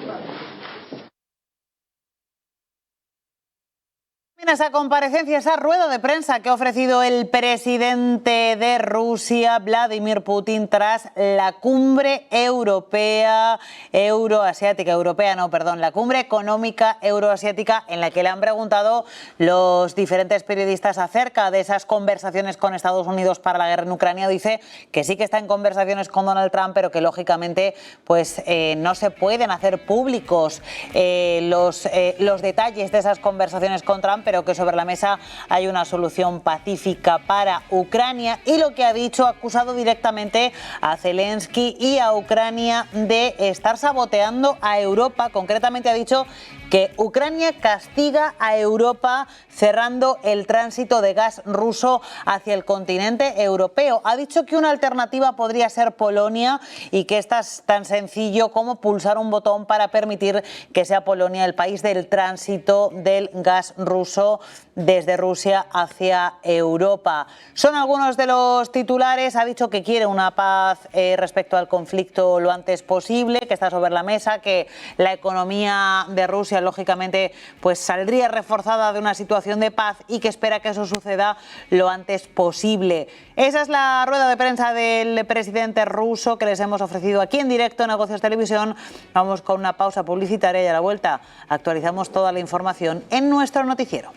[SPEAKER 1] Esa comparecencia, esa rueda de prensa que ha ofrecido el presidente de Rusia, Vladimir Putin, tras la cumbre europea, la cumbre económica euroasiática, en la que le han preguntado los diferentes periodistas acerca de esas conversaciones con Estados Unidos para la guerra en Ucrania. Dice que sí que está en conversaciones con Donald Trump, pero que lógicamente pues no se pueden hacer públicos los detalles de esas conversaciones con Trump, pero que sobre la mesa hay una solución pacífica para Ucrania. Y lo que ha dicho, ha acusado directamente a Zelensky y a Ucrania de estar saboteando a Europa. Concretamente ha dicho que Ucrania castiga a Europa cerrando el tránsito de gas ruso hacia el continente europeo. Ha dicho que una alternativa podría ser Polonia y que esta es tan sencillo como pulsar un botón para permitir que sea Polonia el país del tránsito del gas ruso desde Rusia hacia Europa. Son algunos de los titulares. Ha dicho que quiere una paz respecto al conflicto lo antes posible, que está sobre la mesa, que la economía de Rusia lógicamente pues saldría reforzada de una situación de paz y que espera que eso suceda lo antes posible. Esa es la rueda de prensa del presidente ruso que les hemos ofrecido aquí en directo en Negocios Televisión. Vamos con una pausa publicitaria y a la vuelta actualizamos toda la información en nuestro noticiero.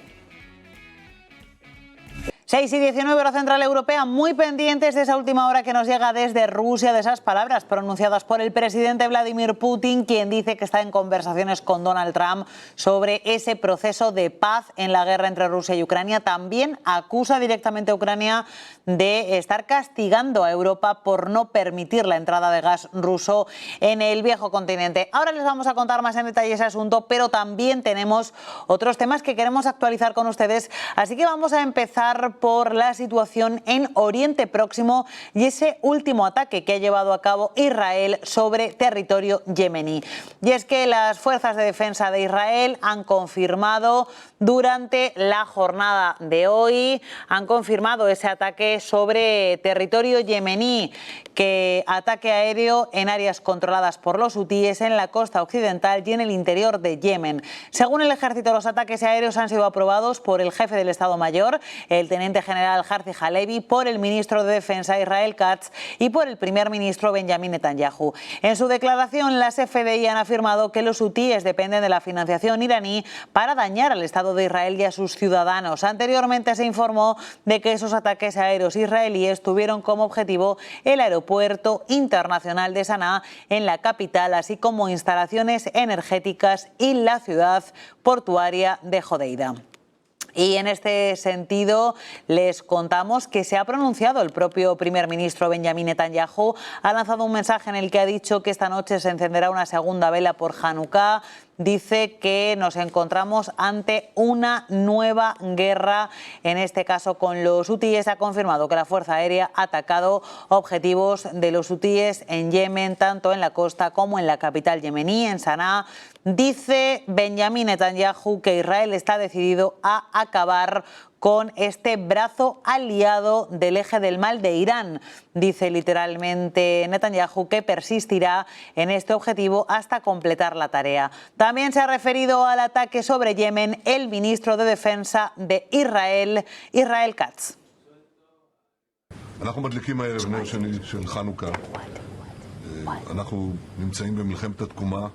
[SPEAKER 1] 6:19 hora central europea, muy pendientes de esa última hora que nos llega desde Rusia, de esas palabras pronunciadas por el presidente Vladimir Putin, quien dice que está en conversaciones con Donald Trump sobre ese proceso de paz en la guerra entre Rusia y Ucrania. También acusa directamente a Ucrania de estar castigando a Europa por no permitir la entrada de gas ruso en el viejo continente. Ahora les vamos a contar más en detalle ese asunto, pero también tenemos otros temas que queremos actualizar con ustedes, así que vamos a empezar por la situación en Oriente Próximo y ese último ataque que ha llevado a cabo Israel sobre territorio yemení. Y es que las fuerzas de defensa de Israel han confirmado durante la jornada de hoy, han confirmado ese ataque sobre territorio yemení, que ataque aéreo en áreas controladas por los hutíes en la costa occidental y en el interior de Yemen. Según el ejército, los ataques aéreos han sido aprobados por el jefe del Estado Mayor, el teniente general Herzi Halevi, por el ministro de Defensa Israel Katz y por el primer ministro Benjamin Netanyahu. En su declaración, las FDI han afirmado que los hutíes dependen de la financiación iraní para dañar al Estado de Israel y a sus ciudadanos. Anteriormente se informó de que esos ataques aéreos israelíes tuvieron como objetivo el aeropuerto internacional de Saná en la capital, así como instalaciones energéticas y la ciudad portuaria de Jodeida. Y en este sentido les contamos que se ha pronunciado el propio primer ministro Benjamin Netanyahu. Ha lanzado un mensaje en el que ha dicho que esta noche se encenderá una segunda vela por Hanukkah. Dice que nos encontramos ante una nueva guerra, en este caso con los hutíes. Ha confirmado que la Fuerza Aérea ha atacado objetivos de los hutíes en Yemen, tanto en la costa como en la capital yemení, en Saná. Dice Benjamin Netanyahu que Israel está decidido a acabar con este brazo aliado del eje del mal de Irán. Dice literalmente Netanyahu que persistirá en este objetivo hasta completar la tarea. También se ha referido al ataque sobre Yemen el ministro de Defensa de Israel, Israel Katz.
[SPEAKER 12] אנחנו מדליקים הערב נר שני של חנוכה. אנחנו נמצאים במלחמת התקומה,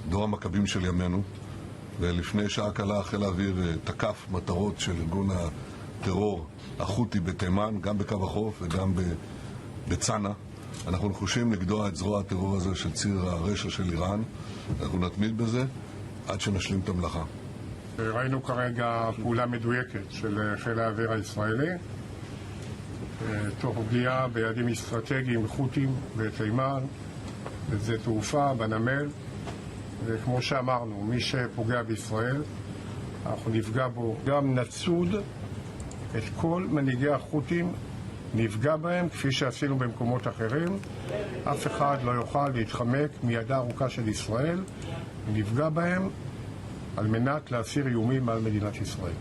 [SPEAKER 12] דור המכבים של ימינו. ולפני שעה קלה חיל האוויר תקף מטרות של ארגון הטרור החותי בתימן, גם בקו החוף וגם בצנע. אנחנו נחושים לגדוע את זרוע הטרור הזה של ציר הרשע של איראן. אנחנו נתמיד בזה עד שנשלים את המלאכה.
[SPEAKER 13] ראינו כרגע פעולה מדויקת של חיל האוויר הישראלי, תוך פגיעה ביעדים אסטרטגיים חותיים בתימן, בשדה תעופה, בנמל. וכמו שאמרנו, מי שפוגע בישראל, אנחנו נפגע בו. גם נצוד את כל מנהיגי החות'ים, נפגע בהם כפי שעשינו במקומות אחרים. אף אחד לא יוכל להתחמק מידה ארוכה של ישראל, נפגע בהם על מנת להסיר איומים על מדינת ישראל.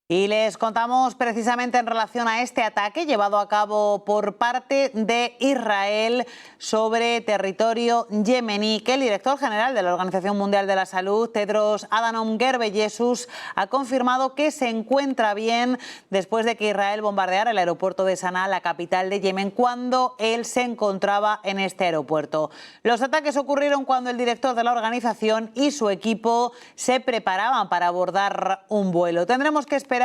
[SPEAKER 1] Y les contamos precisamente en relación a este ataque llevado a cabo por parte de Israel sobre territorio yemení, que el director general de la Organización Mundial de la Salud, Tedros Adhanom Ghebreyesus, ha confirmado que se encuentra bien después de que Israel bombardeara el aeropuerto de Sanaa, la capital de Yemen, cuando él se encontraba en este aeropuerto. Los ataques ocurrieron cuando el director de la organización y su equipo se preparaban para abordar un vuelo. Tendremos que esperar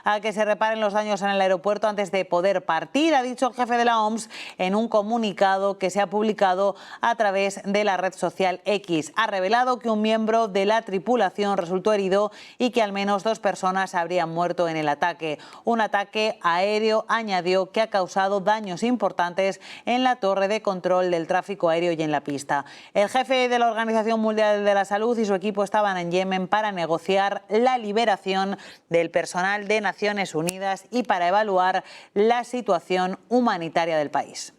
[SPEAKER 1] a que se reparen los daños en el aeropuerto antes de poder partir, ha dicho el jefe de la OMS en un comunicado que se ha publicado a través de la red social X. Ha revelado que un miembro de la tripulación resultó herido y que al menos 2 personas habrían muerto en el ataque. Un ataque aéreo, añadió, que ha causado daños importantes en la torre de control del tráfico aéreo y en la pista. El jefe de la Organización Mundial de la Salud y su equipo estaban en Yemen para negociar la liberación del personal de Naciones Unidas y para evaluar la situación humanitaria del país.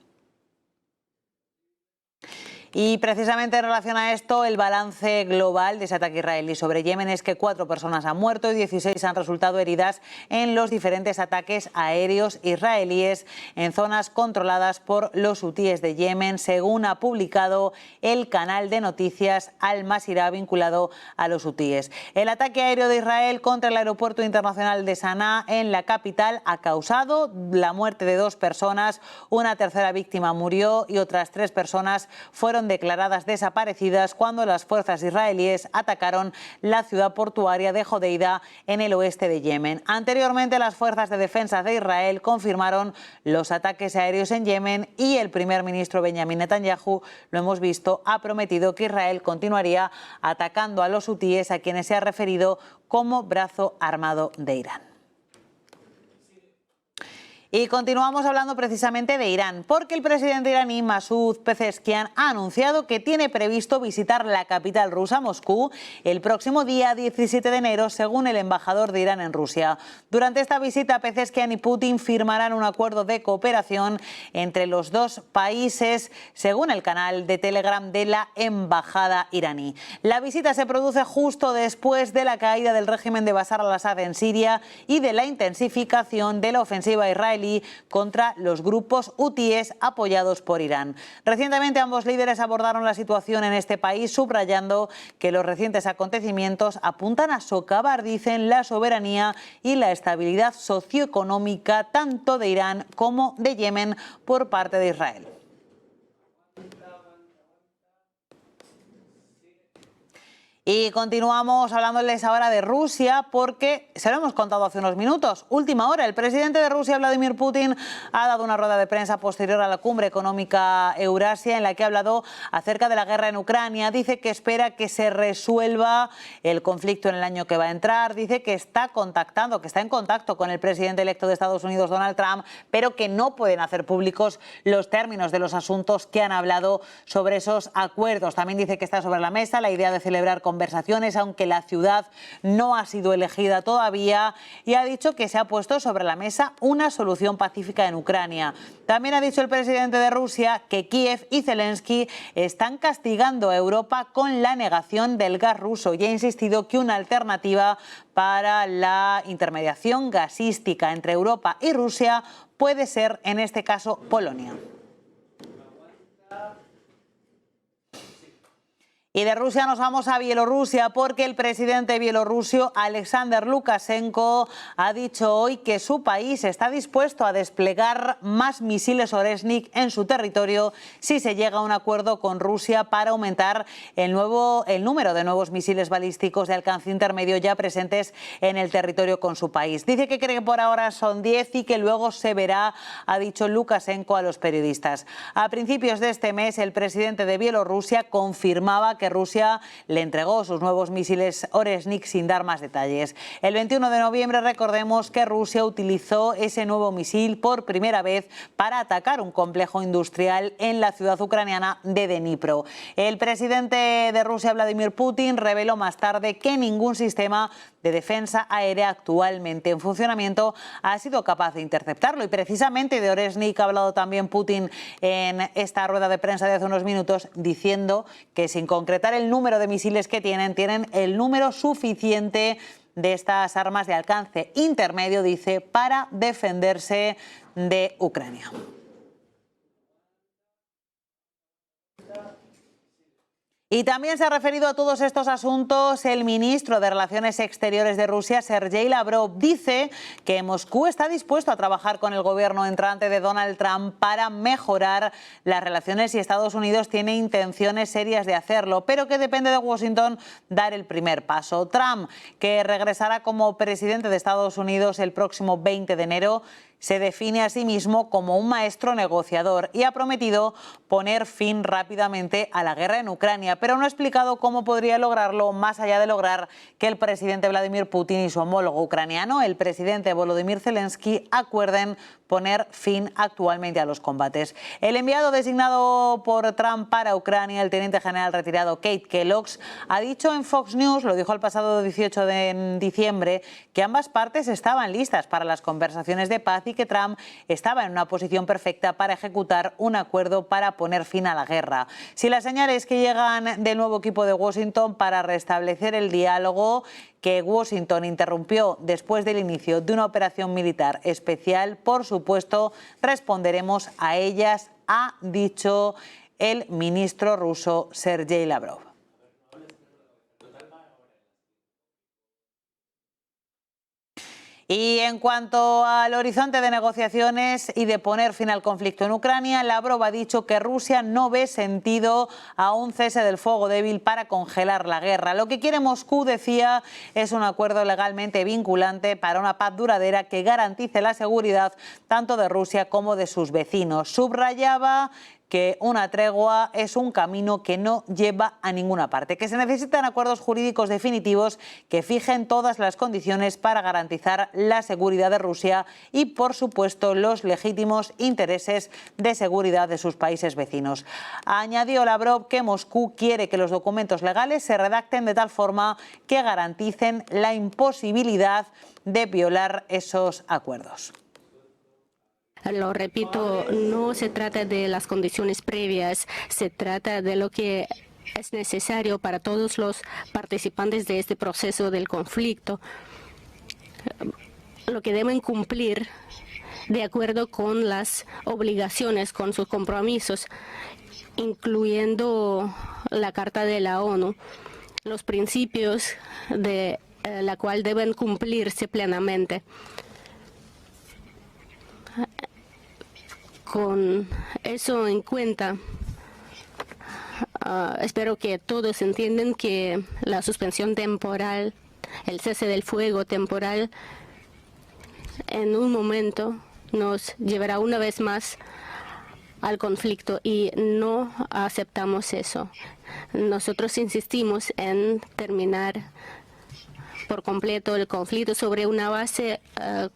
[SPEAKER 1] Y precisamente en relación a esto, el balance global de ese ataque israelí sobre Yemen es que 4 personas han muerto y 16 han resultado heridas en los diferentes ataques aéreos israelíes en zonas controladas por los hutíes de Yemen, según ha publicado el canal de noticias Al Masirah vinculado a los hutíes. El ataque aéreo de Israel contra el aeropuerto internacional de Sanaa en la capital ha causado la muerte de 2 personas, una tercera víctima murió y otras 3 personas fueron declaradas desaparecidas cuando las fuerzas israelíes atacaron la ciudad portuaria de Hodeida en el oeste de Yemen. Anteriormente, las fuerzas de defensa de Israel confirmaron los ataques aéreos en Yemen y el primer ministro Benjamin Netanyahu, lo hemos visto, ha prometido que Israel continuaría atacando a los hutíes, a quienes se ha referido como brazo armado de Irán. Y continuamos hablando precisamente de Irán, porque el presidente iraní Masoud Pezeshkian ha anunciado que tiene previsto visitar la capital rusa, Moscú, el próximo día 17 de enero, según el embajador de Irán en Rusia. Durante esta visita, Pezeshkian y Putin firmarán un acuerdo de cooperación entre los 2 países, según el canal de Telegram de la embajada iraní. La visita se produce justo después de la caída del régimen de Bashar al-Assad en Siria y de la intensificación de la ofensiva israelí contra los grupos hutíes apoyados por Irán. Recientemente ambos líderes abordaron la situación en este país, subrayando que los recientes acontecimientos apuntan a socavar, dicen, la soberanía y la estabilidad socioeconómica tanto de Irán como de Yemen por parte de Israel. Y continuamos hablándoles ahora de Rusia porque se lo hemos contado hace unos minutos. Última hora, el presidente de Rusia, Vladimir Putin, ha dado una rueda de prensa posterior a la cumbre económica Eurasia en la que ha hablado acerca de la guerra en Ucrania. Dice que espera que se resuelva el conflicto en el año que va a entrar. Dice que está en contacto con el presidente electo de Estados Unidos, Donald Trump, pero que no pueden hacer públicos los términos de los asuntos que han hablado sobre esos acuerdos. También dice que está sobre la mesa la idea de celebrar conversaciones, aunque la ciudad no ha sido elegida todavía, y ha dicho que se ha puesto sobre la mesa una solución pacífica en Ucrania. También ha dicho el presidente de Rusia que Kiev y Zelensky están castigando a Europa con la negación del gas ruso y ha insistido que una alternativa para la intermediación gasística entre Europa y Rusia puede ser, en este caso, Polonia. Y de Rusia nos vamos a Bielorrusia porque el presidente bielorruso Alexander Lukashenko ha dicho hoy que su país está dispuesto a desplegar más misiles Oresnik en su territorio si se llega a un acuerdo con Rusia para aumentar el número de nuevos misiles balísticos de alcance intermedio ya presentes en el territorio con su país. Dice que cree que por ahora son 10 y que luego se verá, ha dicho Lukashenko a los periodistas. A principios de este mes, el presidente de Bielorrusia confirmaba que que Rusia le entregó sus nuevos misiles Oresnik sin dar más detalles. El 21 de noviembre recordemos que Rusia utilizó ese nuevo misil por primera vez para atacar un complejo industrial en la ciudad ucraniana de Dnipro. El presidente de Rusia, Vladimir Putin, reveló más tarde que ningún sistema de defensa aérea actualmente en funcionamiento ha sido capaz de interceptarlo. Y precisamente de Oresnik ha hablado también Putin en esta rueda de prensa de hace unos minutos, diciendo que sin concretar el número de misiles que tienen el número suficiente de estas armas de alcance intermedio, dice, para defenderse de Ucrania. Y también se ha referido a todos estos asuntos el ministro de Relaciones Exteriores de Rusia, Sergei Lavrov. Dice que Moscú está dispuesto a trabajar con el gobierno entrante de Donald Trump para mejorar las relaciones y Estados Unidos tiene intenciones serias de hacerlo, pero que depende de Washington dar el primer paso. Trump, que regresará como presidente de Estados Unidos el próximo 20 de enero, se define a sí mismo como un maestro negociador y ha prometido poner fin rápidamente a la guerra en Ucrania, pero no ha explicado cómo podría lograrlo más allá de lograr que el presidente Vladimir Putin y su homólogo ucraniano, el presidente Volodymyr Zelensky, acuerden poner fin actualmente a los combates. El enviado designado por Trump para Ucrania, el teniente general retirado Kate Kellogg, ha dicho en Fox News, lo dijo el pasado 18 de diciembre, que ambas partes estaban listas para las conversaciones de paz y que Trump estaba en una posición perfecta para ejecutar un acuerdo para poner fin a la guerra. Si las señales que llegan del nuevo equipo de Washington para restablecer el diálogo que Washington interrumpió después del inicio de una operación militar especial, por supuesto, responderemos a ellas, ha dicho el ministro ruso Sergei Lavrov. Y en cuanto al horizonte de negociaciones y de poner fin al conflicto en Ucrania, Lavrov ha dicho que Rusia no ve sentido a un cese del fuego débil para congelar la guerra. Lo que quiere Moscú, decía, es un acuerdo legalmente vinculante para una paz duradera que garantice la seguridad tanto de Rusia como de sus vecinos. Subrayaba que una tregua es un camino que no lleva a ninguna parte, que se necesitan acuerdos jurídicos definitivos que fijen todas las condiciones para garantizar la seguridad de Rusia y, por supuesto, los legítimos intereses de seguridad de sus países vecinos. Añadió Lavrov que Moscú quiere que los documentos legales se redacten de tal forma que garanticen la imposibilidad de violar esos acuerdos.
[SPEAKER 14] Lo repito, no se trata de las condiciones previas, se trata de lo que es necesario para todos los participantes de este proceso del conflicto, lo que deben cumplir de acuerdo con las obligaciones, con sus compromisos, incluyendo la Carta de la ONU, los principios de la cual deben cumplirse plenamente. Con eso en cuenta, espero que todos entiendan que la suspensión temporal, el cese del fuego temporal, en un momento nos llevará una vez más al conflicto y no aceptamos eso. Nosotros insistimos en terminar por completo el conflicto sobre una base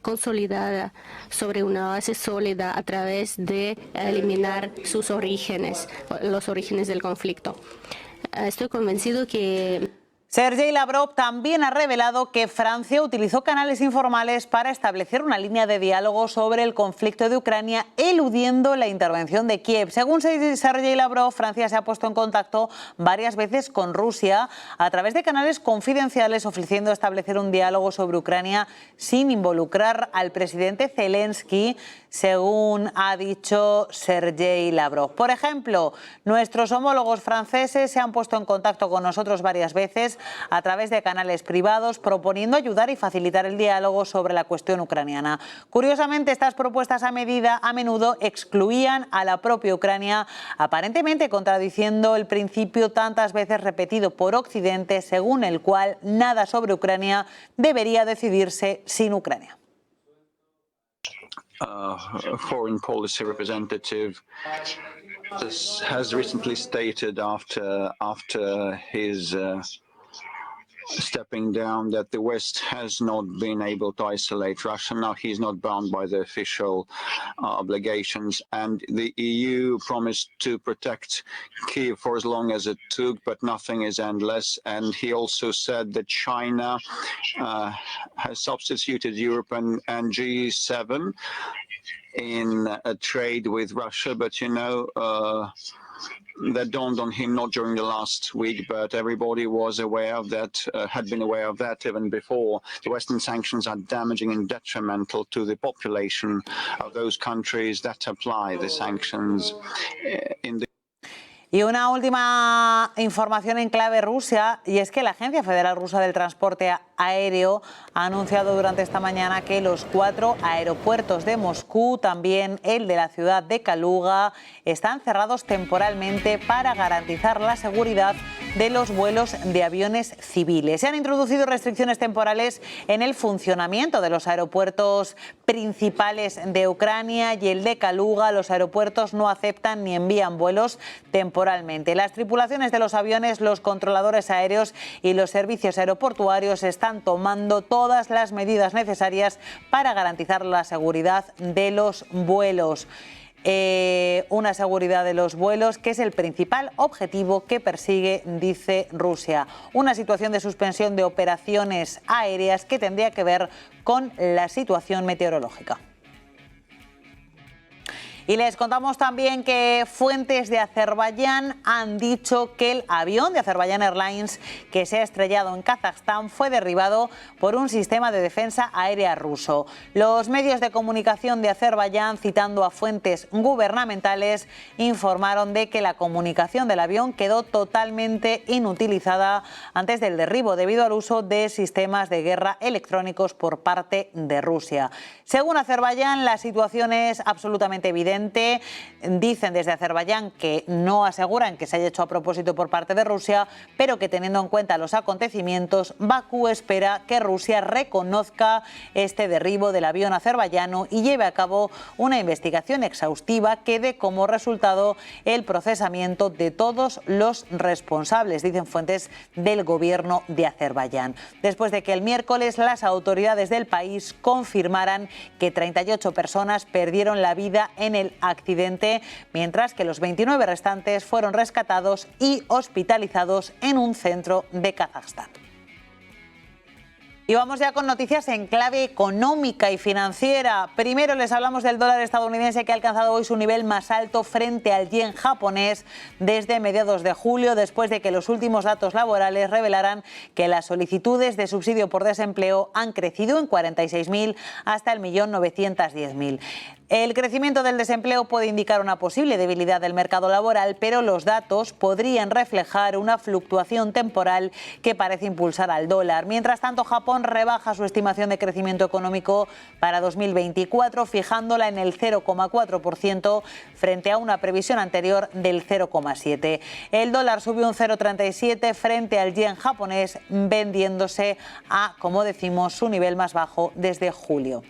[SPEAKER 14] consolidada, sobre una base sólida a través de eliminar sus orígenes, los orígenes del conflicto. Estoy convencido que
[SPEAKER 1] Sergei Lavrov también ha revelado que Francia utilizó canales informales para establecer una línea de diálogo sobre el conflicto de Ucrania, eludiendo la intervención de Kiev. Según Sergei Lavrov, Francia se ha puesto en contacto varias veces con Rusia a través de canales confidenciales, ofreciendo establecer un diálogo sobre Ucrania sin involucrar al presidente Zelensky, según ha dicho Sergei Lavrov. Por ejemplo, nuestros homólogos franceses se han puesto en contacto con nosotros varias veces a través de canales privados, proponiendo ayudar y facilitar el diálogo sobre la cuestión ucraniana. Curiosamente, estas propuestas a menudo excluían a la propia Ucrania, aparentemente contradiciendo el principio tantas veces repetido por Occidente, según el cual nada sobre Ucrania debería decidirse sin Ucrania.
[SPEAKER 15] Foreign policy representative has recently stated after his stepping down that the West has not been able to isolate Russia. Now he's not bound by the official obligations, and the EU promised to protect Kyiv for as long as it took, but nothing is endless. And he also said that China has substituted Europe and G7 in a trade with Russia, but that dawned on him not during the last week, but everybody was aware of that, had been aware of that even before. The Western sanctions are damaging and detrimental to the population of those countries that apply the sanctions in the
[SPEAKER 1] Y una última información en clave Rusia, y es que la Agencia Federal Rusa del Transporte Aéreo ha anunciado durante esta mañana que los 4 aeropuertos de Moscú, también el de la ciudad de Kaluga, están cerrados temporalmente para garantizar la seguridad de los vuelos de aviones civiles. Se han introducido restricciones temporales en el funcionamiento de los aeropuertos principales de Ucrania y el de Kaluga. Los aeropuertos no aceptan ni envían vuelos temporalmente. Las tripulaciones de los aviones, los controladores aéreos y los servicios aeroportuarios están tomando todas las medidas necesarias para garantizar la seguridad de los vuelos. Una seguridad de los vuelos que es el principal objetivo que persigue, dice Rusia. Una situación de suspensión de operaciones aéreas que tendría que ver con la situación meteorológica. Y les contamos también que fuentes de Azerbaiyán han dicho que el avión de Azerbaiyán Airlines que se ha estrellado en Kazajstán fue derribado por un sistema de defensa aérea ruso. Los medios de comunicación de Azerbaiyán, citando a fuentes gubernamentales, informaron de que la comunicación del avión quedó totalmente inutilizada antes del derribo debido al uso de sistemas de guerra electrónicos por parte de Rusia. Según Azerbaiyán, la situación es absolutamente evidente. Dicen desde Azerbaiyán que no aseguran que se haya hecho a propósito por parte de Rusia, pero que teniendo en cuenta los acontecimientos, Bakú espera que Rusia reconozca este derribo del avión azerbaiyano y lleve a cabo una investigación exhaustiva que dé como resultado el procesamiento de todos los responsables, dicen fuentes del gobierno de Azerbaiyán. Después de que el miércoles las autoridades del país confirmaran que 38 personas perdieron la vida en el accidente, mientras que los 29 restantes fueron rescatados y hospitalizados en un centro de Kazajstán. Y vamos ya con noticias en clave económica y financiera. Primero les hablamos del dólar estadounidense, que ha alcanzado hoy su nivel más alto frente al yen japonés desde mediados de julio, después de que los últimos datos laborales revelaran que las solicitudes de subsidio por desempleo han crecido en 46.000 hasta el 1.910.000. El crecimiento del desempleo puede indicar una posible debilidad del mercado laboral, pero los datos podrían reflejar una fluctuación temporal que parece impulsar al dólar. Mientras tanto, Japón rebaja su estimación de crecimiento económico para 2024, fijándola en el 0,4% frente a una previsión anterior del 0,7%. El dólar subió un 0,37 frente al yen japonés, vendiéndose a, como decimos, su nivel más bajo desde julio.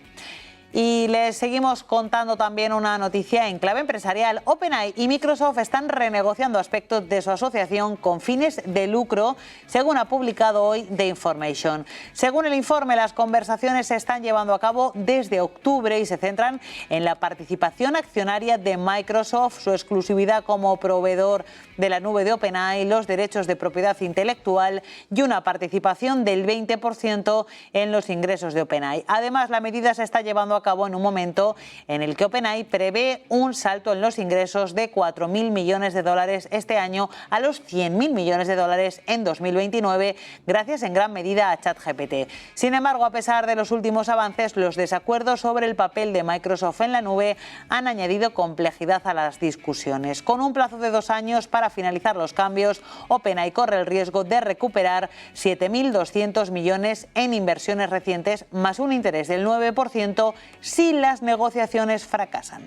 [SPEAKER 1] Y les seguimos contando también una noticia en clave empresarial. OpenAI y Microsoft están renegociando aspectos de su asociación con fines de lucro, según ha publicado hoy The Information. Según el informe, las conversaciones se están llevando a cabo desde octubre y se centran en la participación accionaria de Microsoft, su exclusividad como proveedor de la nube de OpenAI, los derechos de propiedad intelectual y una participación del 20% en los ingresos de OpenAI. Además, la medida se está llevando a cabo en un momento en el que OpenAI prevé un salto en los ingresos de 4.000 millones de dólares este año a los 100.000 millones de dólares en 2029, gracias en gran medida a ChatGPT. Sin embargo, a pesar de los últimos avances, los desacuerdos sobre el papel de Microsoft en la nube han añadido complejidad a las discusiones. Con un plazo de 2 años para finalizar los cambios, OpenAI corre el riesgo de recuperar 7.200 millones en inversiones recientes, más un interés del 9% si las negociaciones fracasan.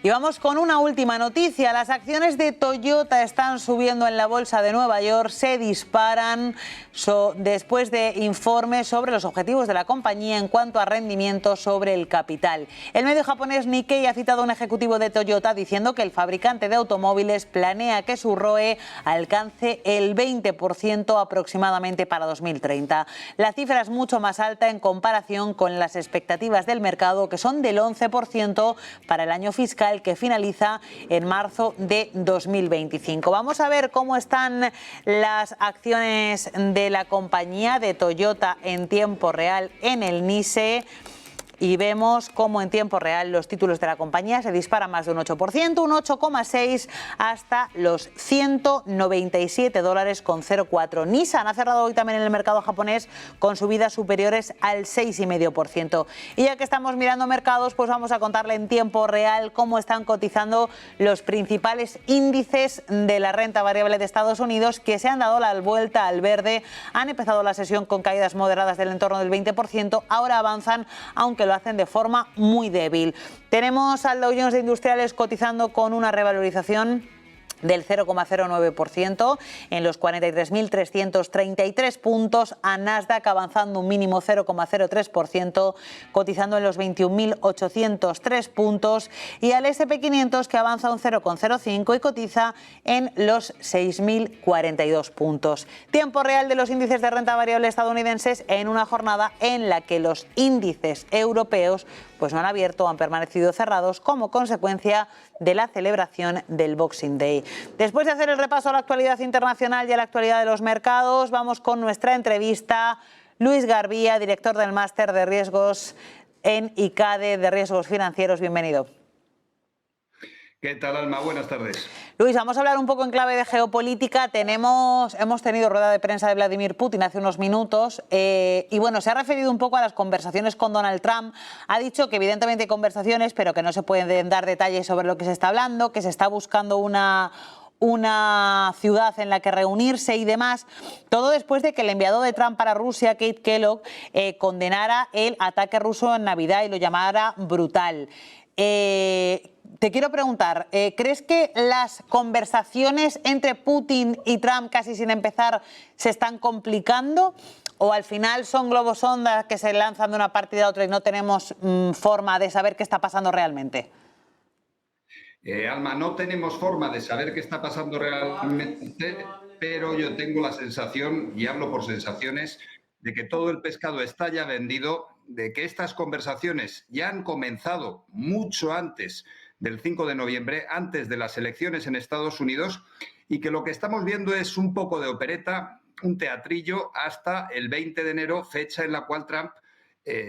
[SPEAKER 1] Y vamos con una última noticia. Las acciones de Toyota están subiendo en la bolsa de Nueva York, se disparan después de informes sobre los objetivos de la compañía en cuanto a rendimiento sobre el capital. El medio japonés Nikkei ha citado a un ejecutivo de Toyota diciendo que el fabricante de automóviles planea que su ROE alcance el 20% aproximadamente para 2030. La cifra es mucho más alta en comparación con las expectativas del mercado, que son del 11% para el año fiscal que finaliza en marzo de 2025. Vamos a ver cómo están las acciones de la compañía de Toyota en tiempo real en el Nikkei. Y vemos cómo en tiempo real los títulos de la compañía se disparan más de un 8%, un 8,6% hasta los $197,04. Nissan ha cerrado hoy también en el mercado japonés con subidas superiores al 6,5%. Y ya que estamos mirando mercados, pues vamos a contarle en tiempo real cómo están cotizando los principales índices de la renta variable de Estados Unidos, que se han dado la vuelta al verde. Han empezado la sesión con caídas moderadas del entorno del 20%, ahora avanzan, aunque lo hacen de forma muy débil. Tenemos al Dow Jones de Industriales cotizando con una revalorización del 0,09% en los 43.333 puntos, a Nasdaq avanzando un mínimo 0,03%, cotizando en los 21.803 puntos, y al S&P 500 que avanza un 0,05 y cotiza en los 6.042 puntos. Tiempo real de los índices de renta variable estadounidenses en una jornada en la que los índices europeos pues no han abierto o han permanecido cerrados como consecuencia de la celebración del Boxing Day. Después de hacer el repaso a la actualidad internacional y a la actualidad de los mercados, vamos con nuestra entrevista. Luis Garbía, director del Máster de Riesgos en ICADE de Riesgos Financieros. Bienvenido.
[SPEAKER 16] ¿Qué tal, Alma? Buenas tardes.
[SPEAKER 1] Luis, vamos a hablar un poco en clave de geopolítica. Hemos tenido rueda de prensa de Vladimir Putin hace unos minutos y bueno, se ha referido un poco a las conversaciones con Donald Trump. Ha dicho que evidentemente hay conversaciones, pero que no se pueden dar detalles sobre lo que se está hablando, que se está buscando una ciudad en la que reunirse y demás. Todo después de que el enviado de Trump para Rusia, Keith Kellogg, condenara el ataque ruso en Navidad y lo llamara brutal. Te quiero preguntar, ¿crees que las conversaciones entre Putin y Trump, casi sin empezar, se están complicando? ¿O al final son globos sonda que se lanzan de una parte y de otra y no tenemos forma de saber qué está pasando realmente?
[SPEAKER 16] Alma, no tenemos forma de saber qué está pasando realmente, pero yo tengo la sensación, y hablo por sensaciones, de que todo el pescado está ya vendido, de que estas conversaciones ya han comenzado mucho antes del 5 de noviembre, antes de las elecciones en Estados Unidos, y que lo que estamos viendo es un poco de opereta, un teatrillo, hasta el 20 de enero, fecha en la cual Trump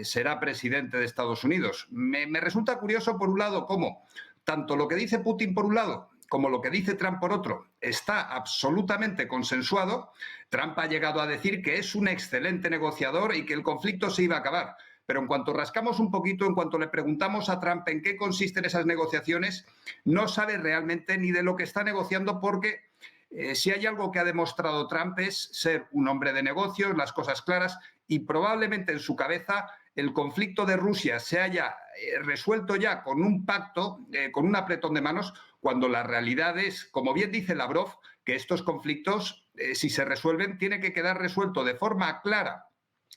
[SPEAKER 16] será presidente de Estados Unidos. Me resulta curioso, por un lado, cómo tanto lo que dice Putin por un lado como lo que dice Trump por otro está absolutamente consensuado. Trump ha llegado a decir que es un excelente negociador y que el conflicto se iba a acabar. Pero en cuanto rascamos un poquito, en cuanto le preguntamos a Trump en qué consisten esas negociaciones, no sabe realmente ni de lo que está negociando, porque si hay algo que ha demostrado Trump es ser un hombre de negocios, las cosas claras, y probablemente en su cabeza el conflicto de Rusia se haya resuelto ya con un pacto, con un apretón de manos, cuando la realidad es, como bien dice Lavrov, que estos conflictos, si se resuelven, tiene que quedar resuelto de forma clara,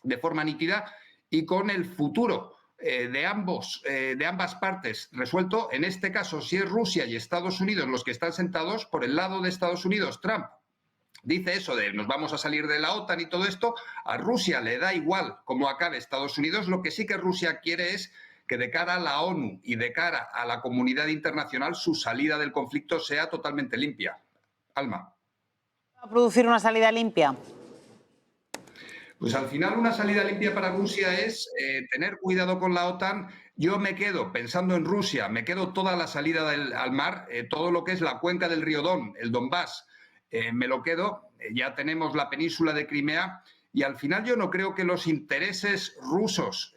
[SPEAKER 16] de forma nítida, y con el futuro de ambas partes resuelto. En este caso, si es Rusia y Estados Unidos los que están sentados, por el lado de Estados Unidos, Trump dice eso de nos vamos a salir de la OTAN y todo esto. A Rusia le da igual cómo acabe Estados Unidos. Lo que sí que Rusia quiere es que de cara a la ONU y de cara a la comunidad internacional su salida del conflicto sea totalmente limpia. Alma.
[SPEAKER 1] ¿Va a producir una salida limpia?
[SPEAKER 16] Pues al final una salida limpia para Rusia es tener cuidado con la OTAN. Yo me quedo, pensando en Rusia, me quedo toda la salida al mar, todo lo que es la cuenca del río Don, el Donbass, me lo quedo. Ya tenemos la península de Crimea y al final yo no creo que los intereses rusos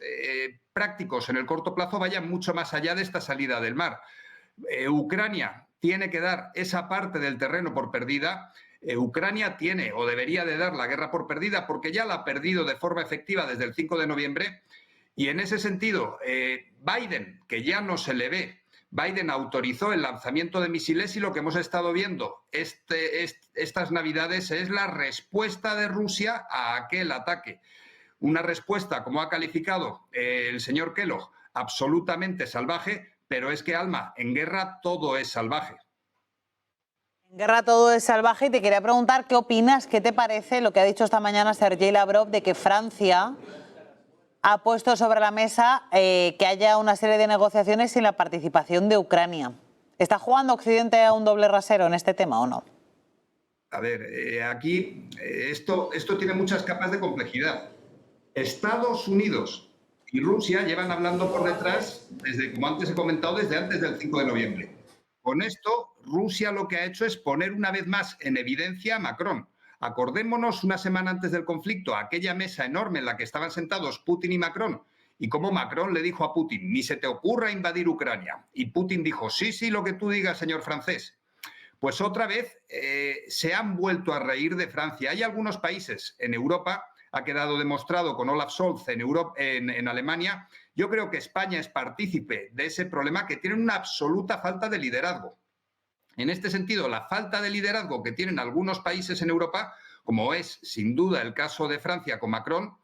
[SPEAKER 16] prácticos en el corto plazo vayan mucho más allá de esta salida del mar. Ucrania tiene que dar esa parte del terreno por perdida. Ucrania tiene o debería de dar la guerra por perdida porque ya la ha perdido de forma efectiva desde el 5 de noviembre y en ese sentido Biden, que ya no se le ve Biden autorizó el lanzamiento de misiles y lo que hemos estado viendo estas Navidades es la respuesta de Rusia a aquel ataque. Una respuesta, como ha calificado el señor Kellogg, absolutamente salvaje, pero es que, Alma, en guerra todo es salvaje.
[SPEAKER 1] En guerra todo es salvaje y te quería preguntar qué opinas, qué te parece lo que ha dicho esta mañana Sergei Lavrov de que Francia ha puesto sobre la mesa que haya una serie de negociaciones sin la participación de Ucrania. ¿Está jugando Occidente a un doble rasero en este tema o no?
[SPEAKER 16] A ver, aquí esto tiene muchas capas de complejidad. Estados Unidos y Rusia llevan hablando por detrás, desde, como antes he comentado, desde antes del 5 de noviembre. Con esto, Rusia lo que ha hecho es poner una vez más en evidencia a Macron. Acordémonos una semana antes del conflicto, aquella mesa enorme en la que estaban sentados Putin y Macron, y cómo Macron le dijo a Putin, ni se te ocurra invadir Ucrania. Y Putin dijo, sí, sí, lo que tú digas, señor francés. Pues otra vez se han vuelto a reír de Francia. Hay algunos países en Europa, ha quedado demostrado con Olaf Scholz en Alemania. Yo creo que España es partícipe de ese problema, que tienen una absoluta falta de liderazgo. En este sentido, la falta de liderazgo que tienen algunos países en Europa, como es sin duda el caso de Francia con Macron,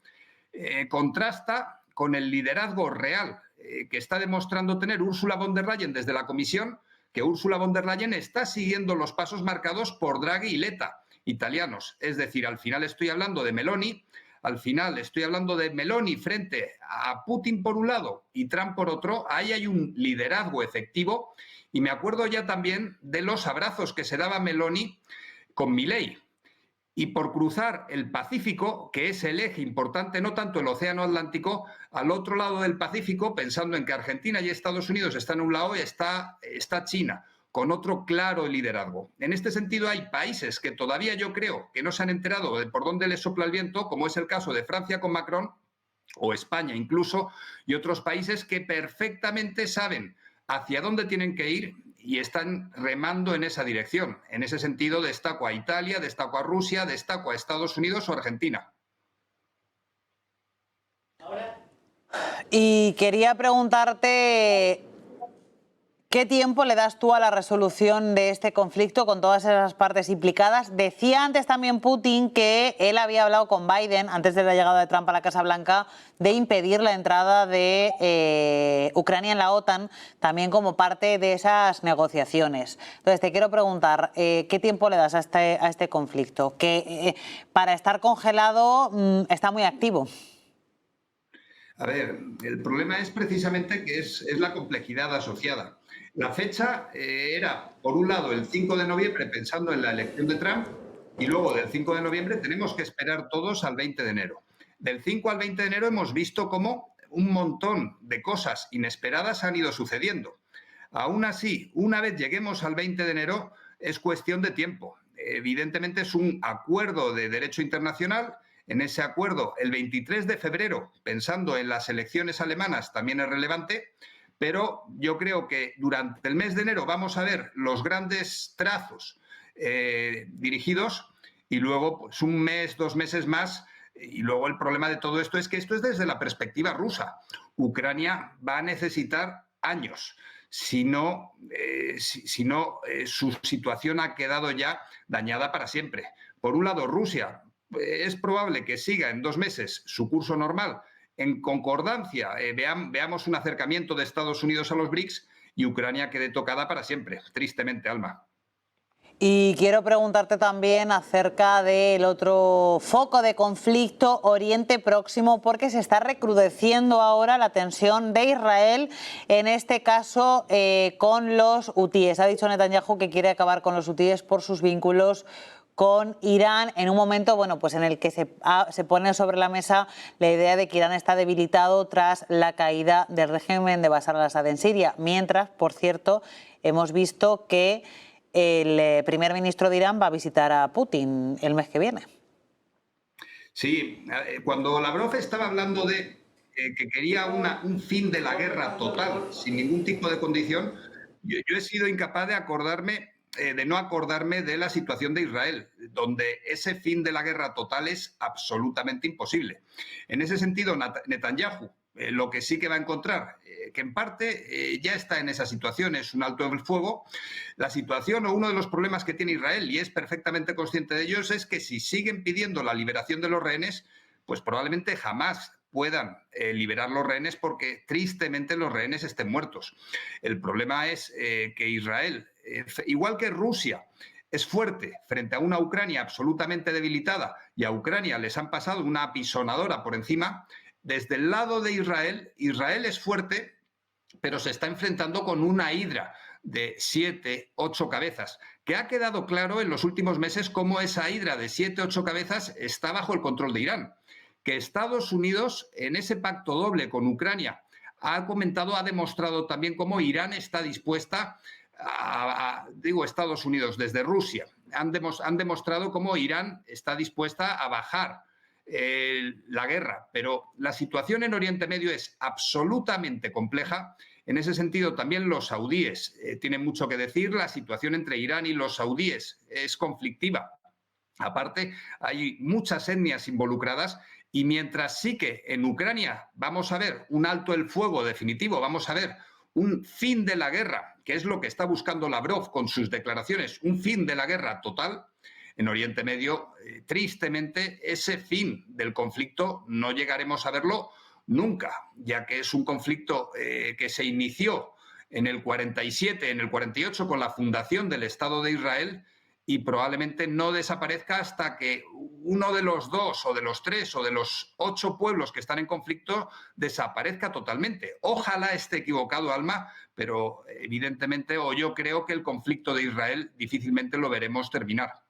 [SPEAKER 16] contrasta con el liderazgo real que está demostrando tener Ursula von der Leyen desde la Comisión, que Ursula von der Leyen está siguiendo los pasos marcados por Draghi y Letta, italianos. Es decir, al final estoy hablando de Meloni, frente a Putin por un lado y Trump por otro. Ahí hay un liderazgo efectivo. Y me acuerdo ya también de los abrazos que se daba Meloni con Milei. Y por cruzar el Pacífico, que es el eje importante, no tanto el Océano Atlántico, al otro lado del Pacífico, pensando en que Argentina y Estados Unidos están a un lado y está China, con otro claro liderazgo. En este sentido, hay países que todavía yo creo que no se han enterado de por dónde les sopla el viento, como es el caso de Francia con Macron, o España incluso, y otros países que perfectamente saben hacia dónde tienen que ir y están remando en esa dirección. En ese sentido, destaco a Italia, destaco a Rusia, destaco a Estados Unidos o Argentina.
[SPEAKER 1] Y quería preguntarte, ¿qué tiempo le das tú a la resolución de este conflicto con todas esas partes implicadas? Decía antes también Putin que él había hablado con Biden, antes de la llegada de Trump a la Casa Blanca, de impedir la entrada de Ucrania en la OTAN, también como parte de esas negociaciones. Entonces, te quiero preguntar, ¿qué tiempo le das a este conflicto? Que para estar congelado está muy activo.
[SPEAKER 16] A ver, el problema es precisamente que es la complejidad asociada. La fecha era, por un lado, el 5 de noviembre, pensando en la elección de Trump, y luego del 5 de noviembre tenemos que esperar todos al 20 de enero. Del 5 al 20 de enero hemos visto cómo un montón de cosas inesperadas han ido sucediendo. Aún así, una vez lleguemos al 20 de enero, es cuestión de tiempo. Evidentemente es un acuerdo de derecho internacional. En ese acuerdo, el 23 de febrero, pensando en las elecciones alemanas, también es relevante. Pero yo creo que durante el mes de enero vamos a ver los grandes trazos dirigidos y luego pues, un mes, 2 meses más. Y luego el problema de todo esto es que esto es desde la perspectiva rusa. Ucrania va a necesitar años. Si no, su situación ha quedado ya dañada para siempre. Por un lado, Rusia es probable que siga en 2 meses su curso normal, en concordancia, veamos un acercamiento de Estados Unidos a los BRICS y Ucrania quede tocada para siempre, tristemente, Alma.
[SPEAKER 1] Y quiero preguntarte también acerca del otro foco de conflicto, Oriente Próximo, porque se está recrudeciendo ahora la tensión de Israel, en este caso con los hutíes. Ha dicho Netanyahu que quiere acabar con los hutíes por sus vínculos con Irán, en un momento pues en el que se pone sobre la mesa la idea de que Irán está debilitado tras la caída del régimen de Bashar al-Assad en Siria. Mientras, por cierto, hemos visto que el primer ministro de Irán va a visitar a Putin el mes que viene.
[SPEAKER 16] Sí, cuando Lavrov estaba hablando de que quería un fin de la guerra total, sin ningún tipo de condición, yo he sido incapaz de no acordarme de la situación de Israel, donde ese fin de la guerra total es absolutamente imposible. En ese sentido, Netanyahu lo que sí que va a encontrar que en parte ya está en esa situación, es un alto el fuego. La situación o uno de los problemas que tiene Israel, y es perfectamente consciente de ellos, es que si siguen pidiendo la liberación de los rehenes, pues probablemente jamás puedan liberar los rehenes porque tristemente los rehenes estén muertos. El problema es que Israel, igual que Rusia, es fuerte frente a una Ucrania absolutamente debilitada y a Ucrania les han pasado una apisonadora por encima. Desde el lado de Israel, Israel es fuerte, pero se está enfrentando con una hidra de 7, 8 cabezas, que ha quedado claro en los últimos meses cómo esa hidra de 7, 8 cabezas está bajo el control de Irán. Que Estados Unidos, en ese pacto doble con Ucrania, ha demostrado también cómo Irán está dispuesta digo Estados Unidos, desde Rusia, han demostrado cómo Irán está dispuesta a bajar la guerra, pero la situación en Oriente Medio es absolutamente compleja. En ese sentido, también los saudíes tienen mucho que decir. La situación entre Irán y los saudíes es conflictiva. Aparte, hay muchas etnias involucradas y mientras sí que en Ucrania vamos a ver un alto el fuego definitivo, vamos a ver un fin de la guerra, que es lo que está buscando Lavrov con sus declaraciones, un fin de la guerra total. En Oriente Medio, tristemente, ese fin del conflicto no llegaremos a verlo nunca, ya que es un conflicto que se inició en el 47, en el 48 con la fundación del Estado de Israel y probablemente no desaparezca hasta que uno de los 2 o de los 3 o de los 8 pueblos que están en conflicto desaparezca totalmente. Ojalá esté equivocado, Alma, pero evidentemente yo creo que el conflicto de Israel difícilmente lo veremos terminar.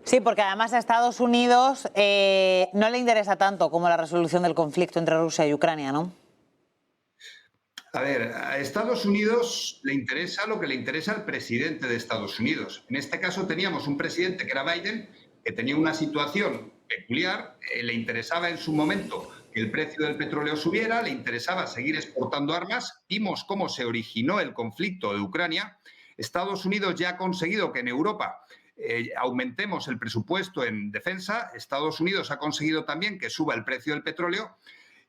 [SPEAKER 1] Sí, porque además a Estados Unidos no le interesa tanto como la resolución del conflicto entre Rusia y Ucrania, ¿no?
[SPEAKER 16] A ver, a Estados Unidos le interesa lo que le interesa al presidente de Estados Unidos. En este caso teníamos un presidente que era Biden, que tenía una situación peculiar, le interesaba en su momento que el precio del petróleo subiera, le interesaba seguir exportando armas. Vimos cómo se originó el conflicto de Ucrania. Estados Unidos ya ha conseguido que en Europa aumentemos el presupuesto en defensa. Estados Unidos ha conseguido también que suba el precio del petróleo.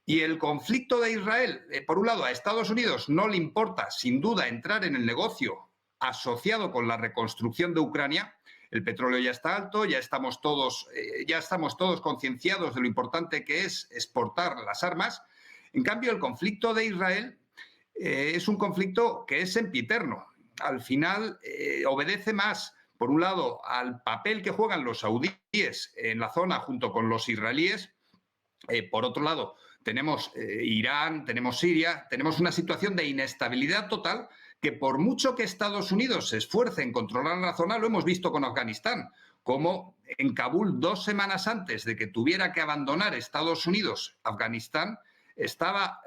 [SPEAKER 16] Y el conflicto de Israel, por un lado, a Estados Unidos no le importa, sin duda, entrar en el negocio asociado con la reconstrucción de Ucrania. El petróleo ya está alto, ya estamos todos concienciados de lo importante que es exportar las armas. En cambio, el conflicto de Israel es un conflicto que es sempiterno. Al final, obedece más, por un lado, al papel que juegan los saudíes en la zona junto con los israelíes. Por otro lado, tenemos Irán, tenemos Siria, tenemos una situación de inestabilidad total que por mucho que Estados Unidos se esfuerce en controlar la zona, lo hemos visto con Afganistán, como en Kabul 2 semanas antes de que tuviera que abandonar Estados Unidos Afganistán, estaba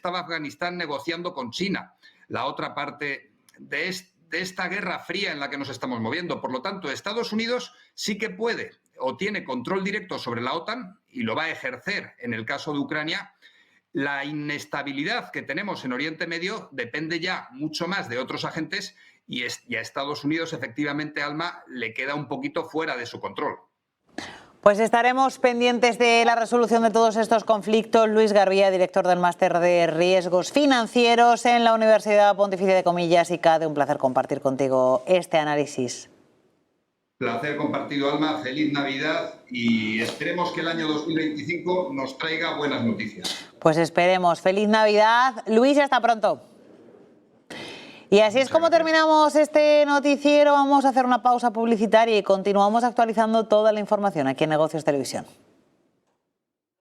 [SPEAKER 16] Afganistán negociando con China, la otra parte de esta guerra fría en la que nos estamos moviendo. Por lo tanto, Estados Unidos sí que puede o tiene control directo sobre la OTAN y lo va a ejercer en el caso de Ucrania. La inestabilidad que tenemos en Oriente Medio depende ya mucho más de otros agentes y a Estados Unidos efectivamente, Alma, le queda un poquito fuera de su control.
[SPEAKER 1] Pues estaremos pendientes de la resolución de todos estos conflictos. Luis Garbía, director del Máster de Riesgos Financieros en la Universidad Pontificia de Comillas y CADE. Un placer compartir contigo este análisis.
[SPEAKER 16] Placer compartido, Alma. Feliz Navidad y esperemos que el año 2025 nos traiga buenas noticias.
[SPEAKER 1] Pues esperemos. Feliz Navidad. Luis, hasta pronto. Y así es como terminamos este noticiero. Vamos a hacer una pausa publicitaria y continuamos actualizando toda la información aquí en Negocios Televisión.